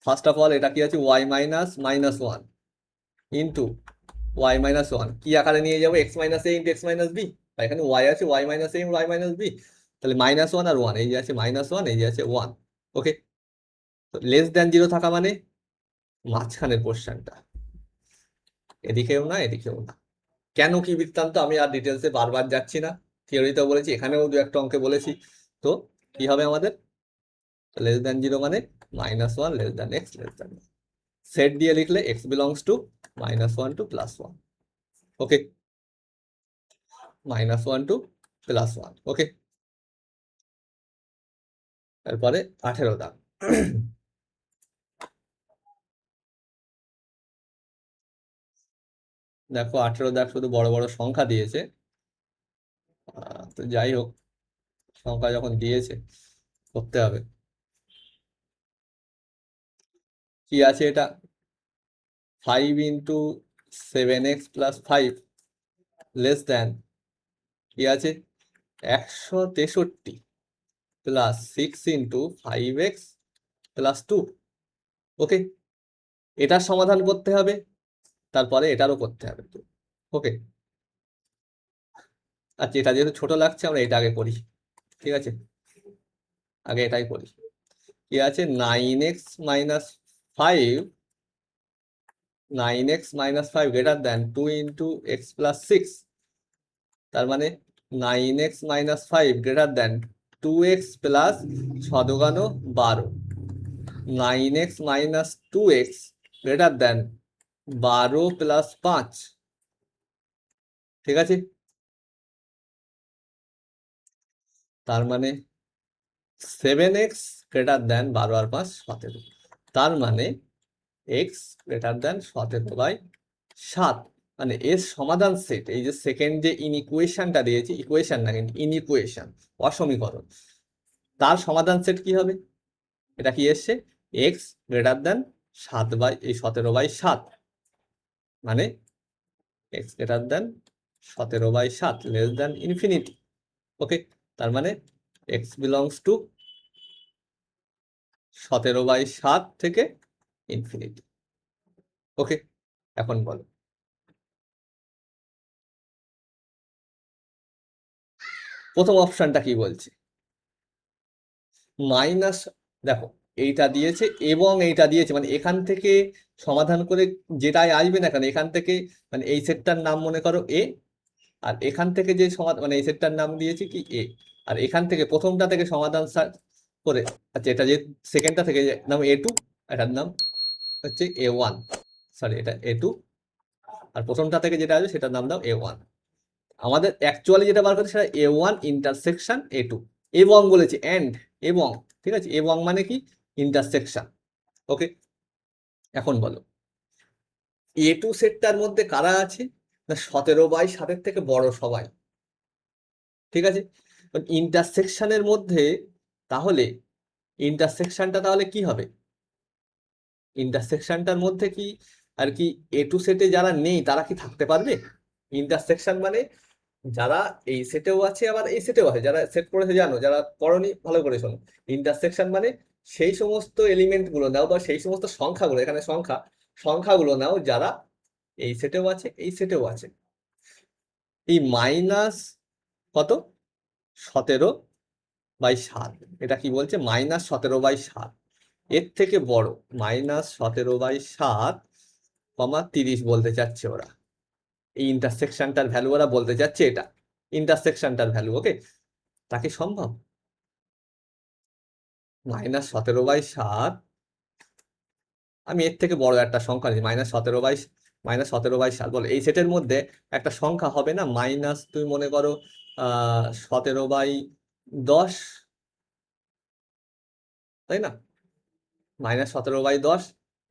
Speaker 1: ফার্স্ট অফ অল এটা কি আছে y minus minus 1 into y minus 1 কি আকারে নিয়ে যাবো, এক্স মাইনাস এ ইন্টু এক্স মাইনাস বি, এখানে ওয়াই আছে y minus a y minus b, তাহলে মাইনাস 1 আর 1, এই যে আছে মাইনাস 1, এই যে আছে 1, ওকে। তো লেস দ্যান 0 থাকা মানে মাঝখানের পোর্শনটা, এদিকেও না এদিকেও না। কেন কি বৃত্তান্ত আমি আর ডিটেলসে বারবার যাচ্ছি না, থিওরিতেও বলেছি, এখানেও দু একটা অঙ্কে বলেছি। তো কি হবে আমাদের, লেস দ্যান 0 মানে minus 1 less than x less than, set দিয়ে লিখলে x belongs to minus 1 to plus 1, okay. Minus 1 to plus 1, okay. তারপরে 18 দাগ। দেখো 18 দাগ শুধু বড় বড় সংখ্যা দিয়েছে, তো যাই হোক সংখ্যা যখন দিয়েছে করতে হবে। কি আছে এটা, 5 into 7x plus 5 less than কি আছে 163 প্লাস 6 ইন্টু 5x প্লাস 2, ওকে। এটার সমাধান করতে হবে, তারপরে এটারও করতে হবে, ওকে। আচ্ছা এটা যেহেতু ছোট লাগছে আমরা এটা আগে করি, ঠিক আছে, আগে এটাই করি। কি আছে 9x - 5 9x - 5 greater than 2 into x plus 6, তার মানে 9x - 5 greater than 2x plus 6 দুগুণ 12, 9x - 2x greater than 12 plus 5, ঠিক আছে। তার মানে 7x গ্রেটার দ্যান 12 আর 5 17, তার মানে এক্স গ্রেটার দ্যান 17/7, মানে এর সমাধান সেট, এই যে সেকেন্ড যে ইনইকুয়েশনটা দিয়েছি, ইকুয়েশন না কিন্তু ইনইকুয়েশন, অসমীকরণ, তার সমাধান সেট কি হবে, এটা কি এসছে এক্স গ্রেটার দ্যান 17/7, মানে X greater than 17/7 less than infinity, okay. তার মানে এক্স বিলংস টু 17/7 থেকে ইনফিনিটি, ওকে। এখন বলো প্রথম অপশনটা কি বলছে, মাইনাস, দেখো এইটা দিয়েছে এবং এইটা দিয়েছে, মানে এখান থেকে সমাধান করে যেটাই আসবে না কেন এখান থেকে, মানে এই সেটটার নাম মনে করো এ, আর এখান থেকে যে সমাধান, মানে এই সেটটার নাম দিয়েছি কি এ, আর এখান থেকে প্রথমটা থেকে সমাধান করে, আচ্ছা এটা যে সেকেন্ডটা থেকে নাম A2, এটার নাম হচ্ছে A1, সরি এটা A2, আর প্রথমটা থেকে যেটা আসবে সেটার নাম দাও A1। আমাদের অ্যাকচুয়ালি যেটা বার করতে সেটা A1 ইন্টারসেকশন A2, এবং বলেছে এন্ড, এবং, ঠিক আছে, এবং মানে কি ইন্টারসেকশন। ওকে, এখন বলো A2 সেটটার মধ্যে কারা আছে না 17/7 থেকে বড় সবাই, ঠিক আছে। ইন্টারসেকশনের মধ্যে তাহলে ইন্টারসেকশনটা তাহলে কি হবে, ইন্টারসেকশনটার মধ্যে কি আর কি A2 সেটে যারা নেই তারা কি থাকতে পারবে? ইন্টারসেকশন মানে যারা এই সেটেও আছে আবার এই সেটেও আছে, যারা সেট করেছে জানো, যারা পড়নি ভালো করে শোনো। ইন্টারসেকশন মানে সেই সমস্ত এলিমেন্ট গুলো নাও বা সেই সমস্ত সংখ্যাগুলো, এখানে সংখ্যাগুলো নাও যারা এই সেটেও আছে এই সেটেও আছে। এই মাইনাস কত 17/7, এটা কি বলছে -17/7, এর থেকে বড় -17/7, 30 বলতে চাচ্ছে ওরা। এই ইন্টারসেকশনটার ভ্যালু ওরা বলতে চাচ্ছে, এটা ইন্টারসেকশনটার ভ্যালু। ওকে, তাকে সম্ভব -17/7, আমি এর থেকে বড় একটা সংখ্যা নিই -17/7 বলে এই সেটের মধ্যে একটা সংখ্যা হবে না মাইনাস, তুমি মনে করো 17/10, তাই না, -17/10,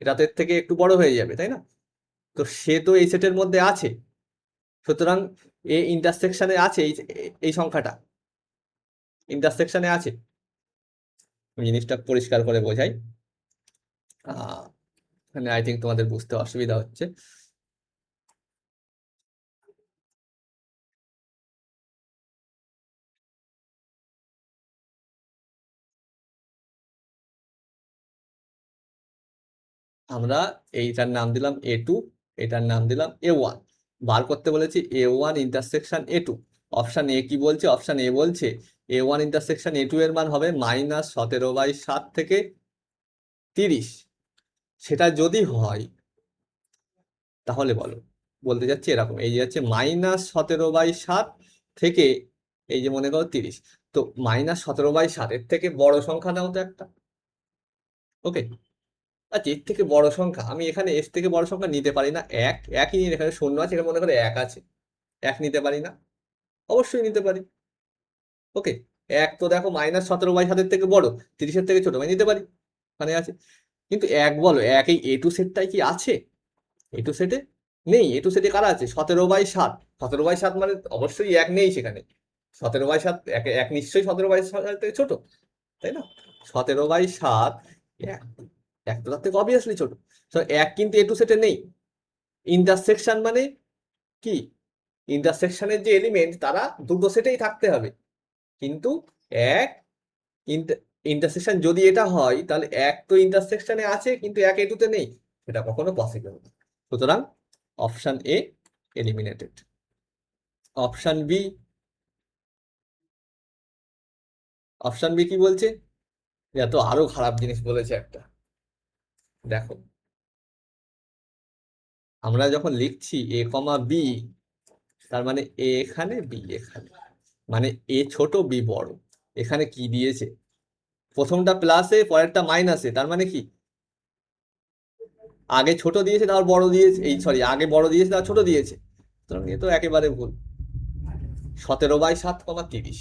Speaker 1: এটা তো এর থেকে একটু বড় হয়ে যাবে তাই না। তো সে তো এই সেটের মধ্যে আছে, সুতরাং এ ইন্টারসেকশনে আছে, এই সংখ্যাটা ইন্টারসেকশনে আছে। জিনিসটা পরিষ্কার করে বোঝাই, মানে আই থিঙ্ক তোমাদের বুঝতে অসুবিধা হচ্ছে। আমরা এইটার নাম দিলাম A2, এটার নাম দিলাম A1, বার করতে বলেছি A1 intersection A2। Option A কি বলছে, অপশন এ বলছে A1 ইন্টারসেকশন A2 এর মান হবে -17/7 থেকে 30। সেটা যদি হয় তাহলে বলো, বলতে যাচ্ছি এরকম, এই যে হচ্ছে -17/7 থেকে এই যে মনে করো 30, তো -17/7 এর থেকে বড় সংখ্যা নাও তো একটা। ওকে, আচ্ছা এর থেকে বড় সংখ্যা আমি এখানে এর থেকে বড় সংখ্যা নিতে পারি না, একই নিয়ে, এখানে শূন্য আছে, এখানে মনে করে এক আছে, এক নিতে পারি না? অবশ্যই নিতে পারি। ওকে, এক তো দেখো -17/7 থেকে বড়, 30-এর থেকে ছোট, আমি নিতে পারি, ওখানে আছে। কিন্তু এক বলো, এক এই A2 সেটটাই কি আছে? A2 সেটে নেই। A2 সেটে কারা আছে 17/7, 17/7 মানে অবশ্যই এক নেই সেখানে। 17/7 এক, এক নিশ্চয়ই 17/7 থেকে ছোট, তাই না। 17/7 এক, এক তো তার থেকে অবভিয়াসলি ছোট, তো এক কিন্তু A2 সেটে নেই। ইন্টারসেকশন মানে কি, ইন্টারসেকশনের যে এলিমেন্ট তারা দুটো সেটেই থাকতে হবে, কিন্তু এক ইন্টারসেকশন যদি এটা হয় তাহলে এক তো ইন্টারসেকশনে আছে কিন্তু এক A2 তে নেই, এটা কখনো পসিবল না। সুতরাং option a eliminated. Option b, option b কি বলছে, এটা তো আরো খারাপ জিনিস বলেছে একটা। দেখো আমরা যখন লিখছি A, B, তার মানে এ এখানে বি এখানে, মানে এ ছোট বি বড়। এখানে কি দিয়েছে, প্রথমটা প্লাসে পরেরটা মাইনাসে, তার মানে কি আগে ছোট দিয়েছে তারপর বড় দিয়েছে, এই সরি আগে বড় দিয়েছে তারপর ছোট দিয়েছে, সুতরাং এ তো একেবারে ভুল। 17/7, 30।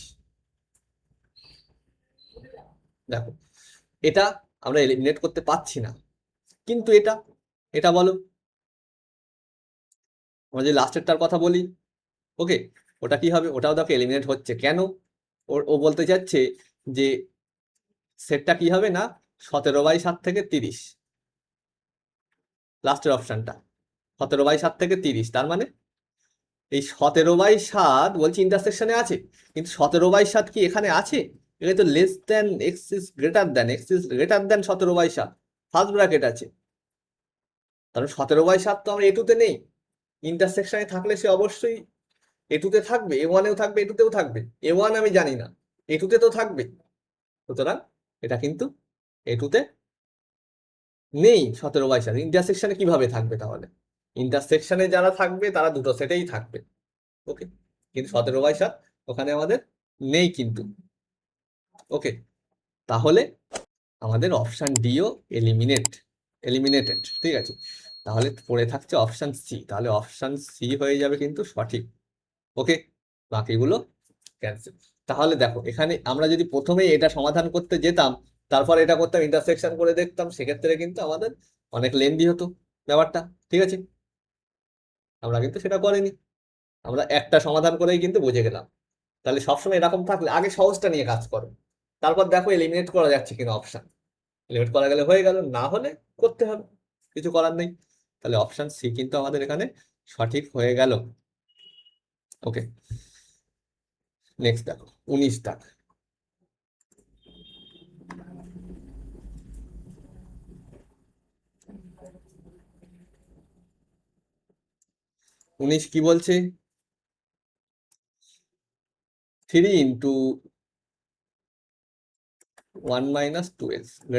Speaker 1: দেখো এটা আমরা এলিমিনেট করতে পারছি না, কিন্তু এটা, এটা বলো, আমরা যে লাস্টেরটার কথা বলি, ওকে, ওটা কি হবে, ওটাও দেখো এলিমিনেট হচ্ছে কেন। ও বলতে চাচ্ছে যে সেটটা কি হবে না 17/7 থেকে 30, লাস্টের অপশনটা 17/7 থেকে 30, তার মানে এই 17/7 বলছি ইন্টারসেকশনে আছে, কিন্তু 17/7 কি এখানে আছে? এটা তো less than x is greater than, x is greater than 17/7, first bracket আছে, কারণ 17/7 তো আমরা A2 তে নেই। ইন্টারসেকশনে থাকলে সে অবশ্যই A2 তে থাকবে, A1-এও থাকবে, A2 তেও থাকবে। A1 আমি জানি না, A2 তে তো থাকবে, সুতরাং এটা কিন্তু A2 তে নেই 17/7, ইন্টারসেকশনে কিভাবে থাকবে তাহলে? ইন্টারসেকশনে যারা থাকবে তারা দুটো সেটেই থাকবে, ওকে, কিন্তু 17/7 ওখানে আমাদের নেই কিন্তু, ওকে। তাহলে আমাদের অপশন ডিও এলিমিনেটেড, ঠিক আছে। তাহলে পড়ে থাকছে অপশন সি, তাহলে অপশন সি হয়ে যাবে কিন্তু সঠিক, ওকে। বাকিগুলো ক্যান্সেল। তাহলে দেখো এখানে আমরা যদি প্রথমেই এটা সমাধান করতে যেতাম, তারপর এটা করতাম, ইন্টারসেকশন করে দেখতাম, সেক্ষেত্রে কিন্তু আমাদের অনেক লেন্দি হতো ব্যাপারটা, ঠিক আছে। আমরা কিন্তু সেটা করিনি, আমরা একটা সমাধান করেই কিন্তু বুঝে গেলাম। তাহলে সবসময় এরকম থাকলে আগে সহজটা নিয়ে কাজ করো, তারপর দেখো এলিমিনেট করা যাচ্ছে কিনা অপশন। এলিমিনেট করা গেলে হয়ে গেল, না হলে করতে হবে, কিছু করার নেই। তাহলে অপশন সি কিন্তু আমাদের এখানে সঠিক হয়ে গেল, ওকে। নেক্সট দেখো 19টা। 19 কি বলছে? 3 × 1 - 2x >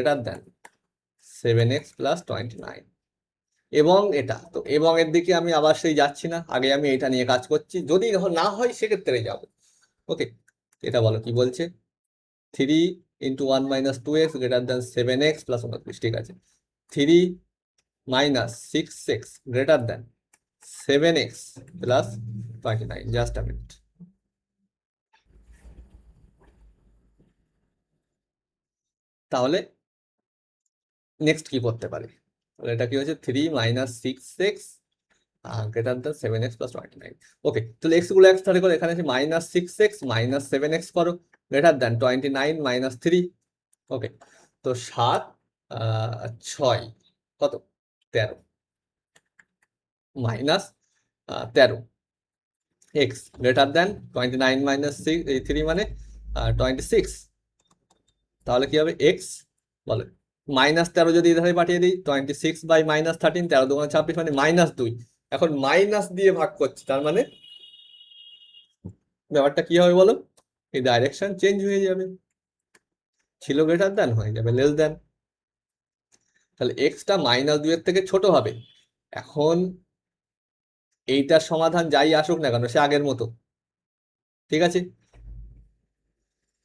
Speaker 1: 7x + 29। এবং এটা তো, এবং এর দিকে আমি আবার সেই যাচ্ছি না, আগে আমি এটা নিয়ে কাজ করছি, যদি না হয় সেক্ষেত্রে যাবো, ওকে। এটা বলো কি বলছে? 3 × 1 - 2x > 7x + 29, ঠিক আছে। 3 - 6x > 7x + 29, just a minute. তাহলে নেক্সট কি করতে পারি? তাহলে এটা কি হচ্ছে? 3 - 6x > 7x + 29, ওকে। তাহলে এক্স গুলো এক করে এখানে আছে -6x - 7x করো > 29 - 3, ওকে। তো 7 6 কত? 13 -13 x > 29 - 3 মানে 26। তাহলে কি হবে? এক্স বলে -13 যদি এধারে পাঠিয়ে দিই, 26/-13, 13 × 2 = 26, মানে -2। এখন মাইনাস দিয়ে ভাগ করছি, তার মানে ব্যাপারটা কি হবে বলো? এই ডাইরেকশন চেঞ্জ হয়ে যাবে, ছিল > হয়ে যাবে << তাহলে এক্সটা -2 এর থেকে ছোট হবে। এখন এইটার সমাধান যাই আসুক না কেন, সে আগের মতো, ঠিক আছে।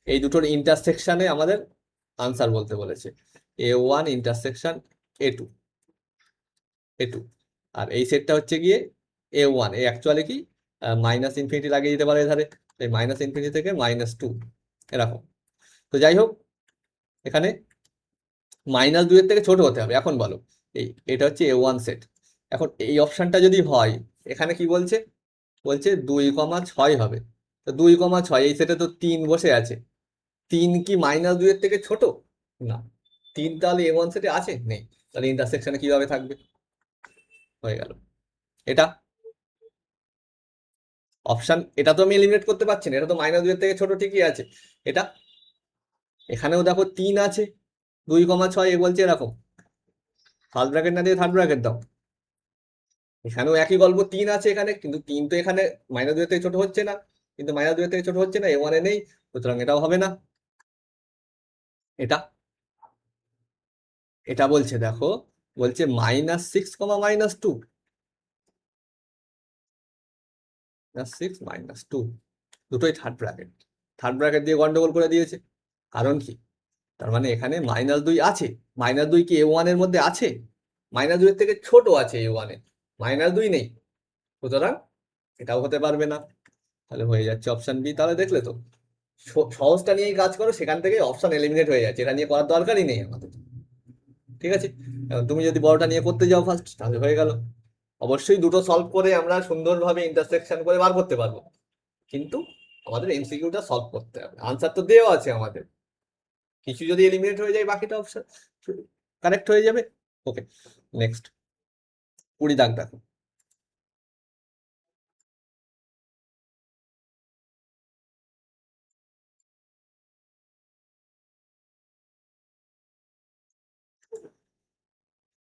Speaker 1: এই দুটোর ইন্টারসেকশনে আমাদের আনসার বলতে বলেছে, A1 ইন্টারসেকশন A2, আর এই সেটটা হচ্ছে গিয়ে A1, এ অ্যাকচুয়ালি কি -∞ লাগিয়ে দিতে পারে এধারে, এই -∞ থেকে -2 এরকম। তো যাই হোক, এখানে -2 এর থেকে ছোট হতে হবে। এখন বলো, এটা হচ্ছে A1 সেট। এখন এই অপশনটা যদি হয়, এখানে কি বলছে? বলছে 2,6 হবে। তো 2,6, এই সেটে তো 3 বসে আছে, 3 কি -2 এর থেকে ছোট? না। 3 তাহলে A1 সেটে আছে? নেই। তাহলে ইন্টারসেকশনে কিভাবে থাকবে? হয়ে গেল এটা অপশন। এটা তো আমি এলিমিনেট করতে পারছি না, এটা তো -2 এর থেকে ছোট, ঠিকই আছে। এটা এখানেও দেখো 3 আছে, 2,6, এ বলছে এরকম, ফার্স্ট ব্র্যাকেট না দিয়ে থার্ড ব্র্যাকেট দাও। এখানেও একই গল্প, 3 আছে এখানে, কিন্তু 3 তো এখানে -2 এর থেকে ছোট হচ্ছে না, কিন্তু -2 এর থেকে ছোট হচ্ছে না, A1 এ নেই, সুতরাং এটাও হবে না। এটা এটা বলছে দেখো, বলছে -6, -2, -6 -2, দুটোই থার্ড ব্র্যাকেট, থার্ড ব্র্যাকেট দিয়ে গন্ডগোল করে দিয়েছে। কারণ কি? তার মানে এখানে -2 আছে, -2 কি A1 এর মধ্যে আছে? -2 এর থেকে ছোট আছে A1 এ, -2 নেই, সুতরাং এটাও হতে পারবে না। তাহলে হয়ে যাচ্ছে অপশন বি। তাহলে দেখলে তো, সহজটা নিয়েই কাজ করো, সেখান থেকে অপশন এলিমিনেট হয়ে যাচ্ছে, এটা নিয়ে করার দরকারই নেই আমাদের, ঠিক আছে। এখন তুমি যদি বড়টা নিয়ে করতে যাও ফার্স্ট, তাহলে হয়ে গেল। অবশ্যই দুটো সলভ করে আমরা সুন্দরভাবে ইন্টারসেকশন করে বার করতে পারবো, কিন্তু আমাদের এমসিকিউটা সলভ করতে হবে, আনসার তো দেওয়া আছে আমাদের, কিছু যদি এলিমিনেট হয়ে যায় বাকিটা অপশন কারেক্ট হয়ে যাবে, ওকে। নেক্সট 20 দাগ দেখো।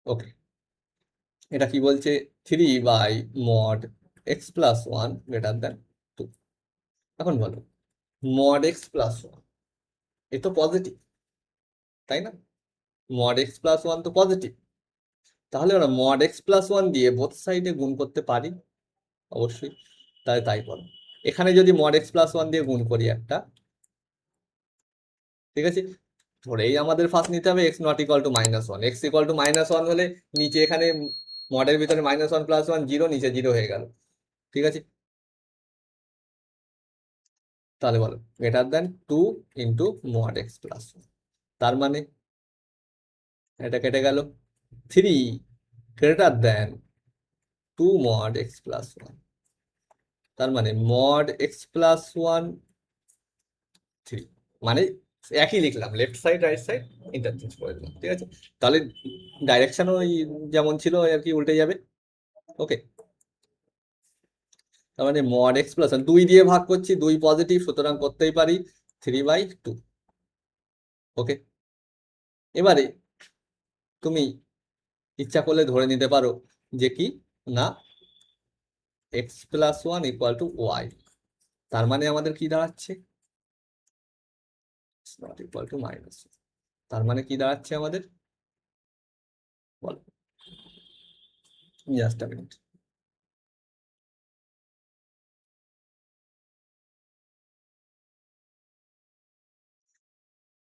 Speaker 1: ওকে, এটা কি বলছে? 3/mod x + 1 > 2। এখন বলো, mod x + 1 এ তো পজিটিভ, তাই না? mod x + 1 তো পজিটিভ, তাহলে আমরা মড এক্স প্লাস ওয়ান দিয়ে বোথ সাইডে গুণ করতে পারি অবশ্যই, তাহলে তাই করো। এখানে যদি মড এক্স প্লাস ওয়ান দিয়ে গুণ করি একটা, ঠিক আছে, ধরেই আমাদের ফার্স্ট নিতে হবে x not equal two minus one. X equal two minus one হলে নিচে এখানে মডের ভিতরে minus one plus one zero, নিচে জিরো হয়ে গেল, ঠিক আছে। তাহলে বলো greater than 2 into mod x plus one, তার মানে এটা কেটে গেল, 3 greater than 2 mod x plus one, তার মানে মড এক্স প্লাস ওয়ান 3, মানে একই লিখলাম, left side right side interchange করে দিলাম, ঠিক আছে। তাহলে ডাইরেকশন ওই যেমন ছিল ওই আর কি উল্টে যাবে, ওকে। তার মানে মড এক্স প্লাস 2 দিয়ে ভাগ করছি, 2 পজিটিভ, সুতরাং করতেই পারি 3/2, ওকে। এবারে তুমি ইচ্ছা করলে ধরে নিতে পারো যে কি না x plus one equal to y, তার মানে আমাদের কি দাঁড়াচ্ছে নট ইকুয়াল টু মাইনাস, তার মানে কি দাঁড়াচ্ছে আমাদের বলো, জাস্ট আ মিনিট।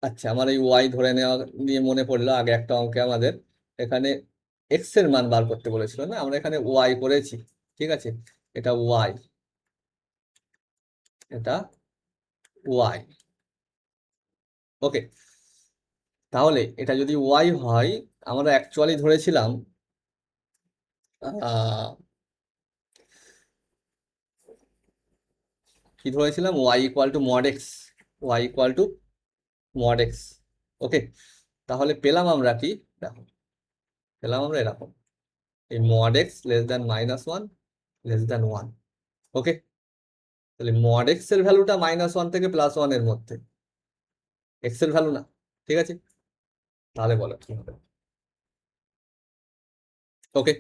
Speaker 1: আচ্ছা, আমার এই ওয়াই ধরে নেওয়া নিয়ে মনে পড়লো আগে একটা অঙ্কে আমাদের এখানে এক্স এর মান বার করতে বলেছিল না, আমরা এখানে ওয়াই করেছি, ঠিক আছে, এটা ওয়াই, এটা ওয়াই, ওকে। তাহলে এটা যদি ওয়াই হয়, আমরা অ্যাকচুয়ালি ধরেছিলাম কি ধরেছিলাম, Y equal to mod X, Y equal to mod X, okay. তাহলে পেলাম আমরা কি, দেখো পেলাম আমরা এরকম, এই mod x less than minus one less than one, okay. তাহলে মড এক্স এর ভ্যালুটা মাইনাস ওয়ান থেকে প্লাস ওয়ান এর মধ্যে, এক্স এর ভ্যালু না, ঠিক আছে। তাহলে বলো কি হবে, ওকে।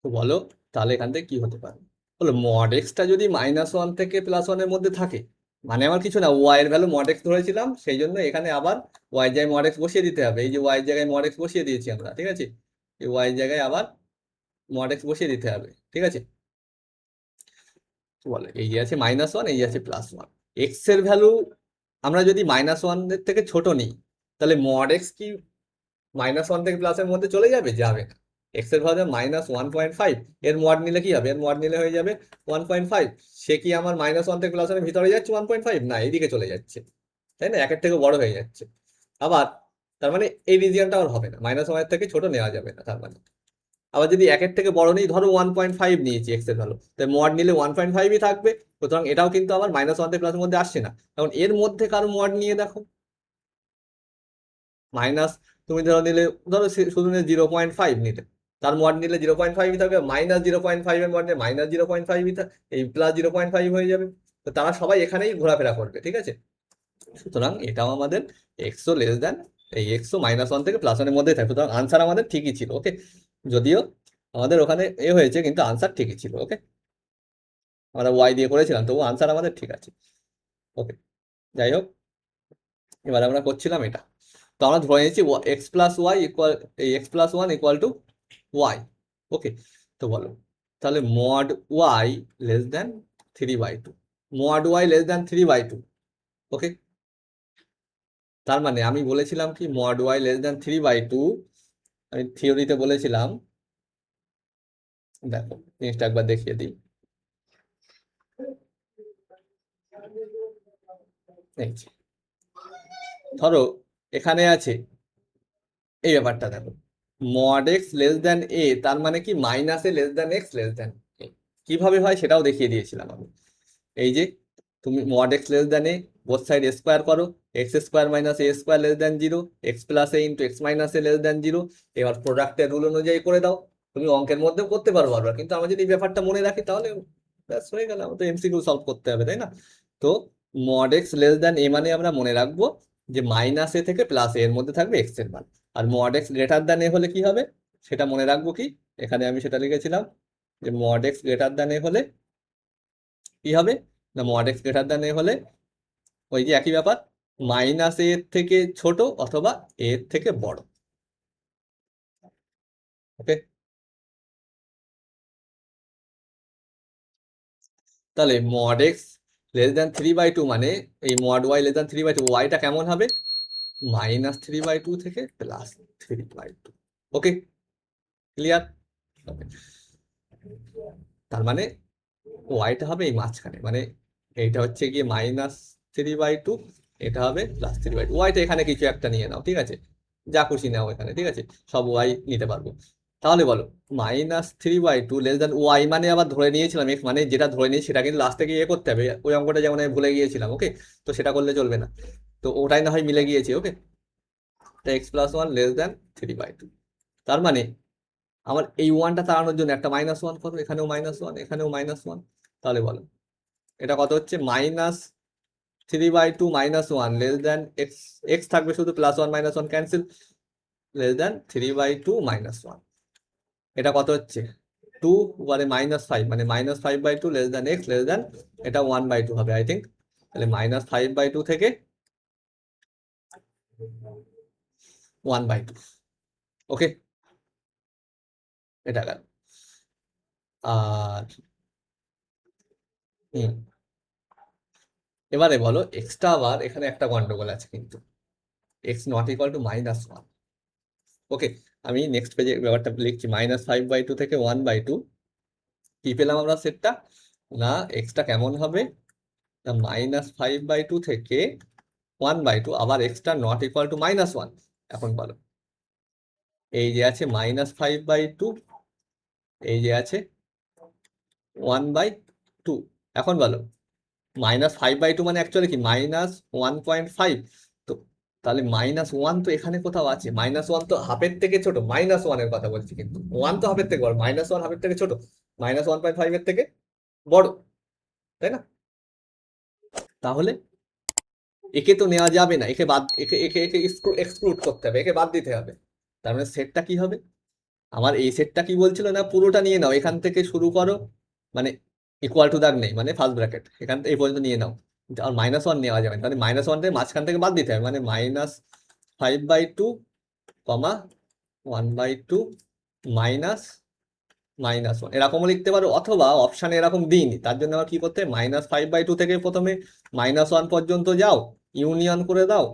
Speaker 1: তো বলো তাহলে এখান থেকে কি হতে পারে, বলো মড এক্সটা যদি মাইনাস ওয়ান থেকে প্লাস ওয়ানের মধ্যে থাকে, মানে আমার কিছু না, ওয়াই এর ভ্যালু মড এক্স ধরেছিলাম, সেই জন্য এখানে আবার ওয়াই জায়গায় মড এক্স বসিয়ে দিতে হবে, এই যে ওয়াই জায়গায় মড এক্স বসিয়ে দিয়েছি আমরা, ঠিক আছে, এই ওয়াই জায়গায় আবার মড এক্স বসিয়ে দিতে হবে, ঠিক আছে। বলে এই যে আছে মাইনাস ওয়ান, এই যে আছে প্লাস ওয়ান, এক্স এর ভ্যালু আমরা যদি মাইনাস ওয়ান এর থেকে ছোট নিই, তাহলে মড এক্স কি মাইনাস ওয়ান থেকে প্লাসের মধ্যে চলে যাবে, যাবে না। এক্স এর ভ্যালু -1.5, এর মড নিলে কি হবে, এর মড নিলে হয়ে যাবে 1.5, সে কি আমার মাইনাস ওয়ান থেকে প্লাস ওয়ানের ভিতরে যাচ্ছে 1.5, না এইদিকে চলে যাচ্ছে, তাই না, একের থেকে বড় হয়ে যাচ্ছে। আবার তার মানে এই রিজিয়নটা আর হবে না, মাইনাস ওয়ানের থেকে ছোট নেওয়া যাবে না, তার মানে আবার যদি একের থেকে বড় নেই, ধরো 1.5 নিয়েছি এক্স এর ভ্যালু, তাই মড নিলে 1.5ই থাকবে, সুতরাং এটাও কিন্তু আবার মাইনাস ওয়ান থেকে প্লাসের মধ্যে আসছে না। এখন এর মধ্যে কারো মড নিয়ে দেখো, মাইনাস, তুমি ধরো নিলে, ধরো শুধু নিলে 0.5 নিলে, তার মড নিলে 0.5ই থাকবে, -0.5 এর মড নিলে -0.5ই এই প্লাস 0.5 হয়ে যাবে, তো তারা সবাই এখানেই ঘোরাফেরা করবে, ঠিক আছে। সুতরাং এটাও আমাদের এক্সও লেস দেন, এই এক্সও মাইনাস ওয়ান থেকে প্লাস ওয়ানের মধ্যেই থাকে, সুতরাং আনসার আমাদের ঠিকই ছিল, ওকে। যদিও আমাদের ওখানে এ হয়েছে, কিন্তু আনসার ঠিকই ছিল, ওকে। আমরা ওয়াই দিয়ে করেছিলাম, তবু আনসার আমাদের ঠিক আছে, ওকে। যাই হোক, এবার আমরা করছিলাম এটা, তো আমরা ধরে নিয়েছি এক্স প্লাস ওয়াই ইকুয়াল, এই X plus one equal to Y, okay. তো বলো তাহলে mod Y less than 3/2, mod Y less than 3/2, okay. তার মানে আমি বলেছিলাম কি মড ওয়াই লেস দেন 3/2, আমি থিওরিতে বলেছিলাম, দেখো জিনিসটা একবার দেখিয়ে দিই, এই যে, ধরো এখানে আছে এই ব্যাপারটা, দেখো mod x less than a, তার মানে কি minus a less than x less than a, কিভাবে হয় সেটাও দেখিয়ে দিয়েছিলাম আমি। এই যে তুমি mod x less than a, both side square করো, x square minus a square less than 0, x plus a into x minus a less than 0, এবার প্রোডাক্টের রুল অনুযায়ী করে দাও, তুমি অঙ্কের মধ্যেও করতে পারো বারবার, কিন্তু আমরা যদি এই ব্যাপারটা মনে রাখি তাহলে ব্যাস হয়ে গেল, আমাদের এমসিকিউ সলভ করতে হবে, তাই না। তো মড এক্স লেস দেন এ মানে আমরা মনে রাখবো যে মাইনাস এ থেকে প্লাস এ এর মধ্যে থাকবে এক্স এর মান, আর মড এক্স গ্রেটার দেন এ হলে কি হবে সেটা মনে রাখবো কি, এখানে আমি সেটা লিখেছিলাম যে মড এক্স গ্রেটার দেন এ হলে কি হবে, না মড এক্স গ্রেটার দেন এ হলে ওই যে একই ব্যাপার, মাইনাস এ এর থেকে ছোট অথবা এ এর থেকে বড়। ওকে, তাহলে মড এক্স লেস দ্যান 3/2 মানে এই মড ওয়াই লেস দ্যান 3/2, ওয়াইটা কেমন হবে? -3/2 থেকে +3/2। ওকে, ক্লিয়ার? তার মানে ওয়াইটা হবে এই মাঝখানে, মানে এইটা হচ্ছে গিয়ে -3/2, এটা হবে +3/2। ওয়াইটা এখানে কিছু একটা নিয়ে নাও, ঠিক আছে, যা খুশি নাও এখানে, ঠিক আছে, সব ওয়াই নিতে পারবো। তাহলে বলো -3/2 লেস দ্যান ওয়াই, মানে আবার ধরে নিয়েছিলাম এক্স, মানে যেটা ধরে নিয়েছি সেটা কিন্তু লাস্টে গিয়ে করতে হবে, ওই অঙ্কটা যেমন আমি ভুলে গিয়েছিলাম। ওকে, তো সেটা করলে চলবে না, তো ওটাই না হয় মিলে গিয়েছে। ওকে, তা x+1 লেস দ্যান 3/2। তার মানে আমার এই ওয়ানটা তাড়ানোর জন্য একটা -1 করো, এখানেও -1, এখানেও -1। তাহলে বলো এটা কত হচ্ছে? -3/2 -1 লেস দ্যান এক্স, এক্স থাকবে শুধু, +1 -1 ক্যান্সেল, লেস দ্যান 3/2 -1। এটা কত হচ্ছে? 2 উপরে -5, মানে -5/2 less than x less than, এটা 1/2 হবে আই থিঙ্ক। তাহলে -5/2 থেকে 1/2। ওকে, এটা গেল। আর হুম, এবারে বলো এক্সটা, আবার এখানে একটা গন্ডগোল আছে কিন্তু, এক্স নট ইকুয়াল টু -1। ওকে, আমি নেক্সট পেজে ব্যাপারটা লিখছি, -5/2 থেকে 1/2। কি পেলাম আমরা সেটটা? না, এক্সটা কেমন হবে? না, -5/2 থেকে 1/2, আবার এক্সটা নট ইকুয়াল টু -1। এখন বলো, এই যে আছে -5/2, এই যে আছে 1/2। এখন বলো -5/2 মানে অ্যাকচুয়ালি কি -1.5। তো তাহলে -1 তো এখানে কোথাও আছে, -1 তো হাফের থেকে ছোট, -1 এর কথা বলছি, কিন্তু 1 তো হাফের থেকে বড়, -1 হাফের থেকে ছোট, -1.5 এর থেকে বড়, তাই না? তাহলে একে তো নেওয়া যাবে না, একে বাদ, একে একে একে এক্সক্লুড করতে হবে, একে বাদ দিতে হবে। তার মানে সেটটা কি হবে? আমার এই সেটটা কি বলছিল না, পুরোটা নিয়ে নাও, এখান থেকে শুরু করো, মানে ইকুয়াল টু দাগ নেই, মানে ফার্স্ট ব্র্যাকেট এখান থেকে এই পর্যন্ত নিয়ে নাও, আর -1 নেওয়া যাবে না, মানে -1 থেকে মাঝখান থেকে বাদ দিতে হবে, মানে -5/2, (1/2) -1 এরকমও লিখতে পারো, অথবা অপশানে এরকম দিইনি, তার জন্য আমার কি করতে হবে, -5/2 থেকে প্রথমে -1 পর্যন্ত যাও, ইউনিয়ন করে দাও,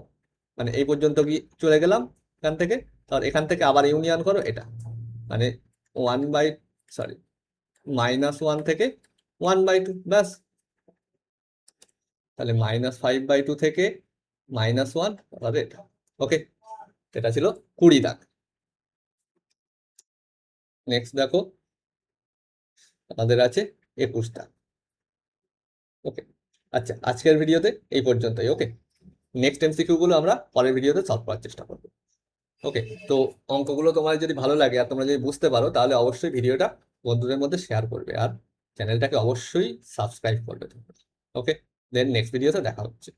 Speaker 1: মানে এই পর্যন্ত কি চলে গেলাম এখান থেকে, তাহলে এখান থেকে আবার ইউনিয়ন করো এটা, মানে 1 বাই, সরি, -1 থেকে 1/2, ব্যাস। তাহলে -5/2 থেকে -1 হবে এটা। ওকে, এটা ছিল 20 দাগ। নেক্সট দেখো, আমাদের আছে 21 দাগ। ওকে, আচ্ছা, আজকের ভিডিওতে এই পর্যন্তই। ওকে, নেক্সট এমসিকিউ গুলো আমরা পরের ভিডিওতে সলভ করার চেষ্টা করবো। ওকে, তো অঙ্কগুলো তোমার যদি ভালো লাগে আর তোমরা যদি বুঝতে পারো, তাহলে অবশ্যই ভিডিওটা বন্ধুদের মধ্যে শেয়ার করবে, আর চ্যানেলটাকে অবশ্যই সাবস্ক্রাইব করবে। ওকে, দেন নেক্সট ভিডিওতে দেখা হচ্ছে।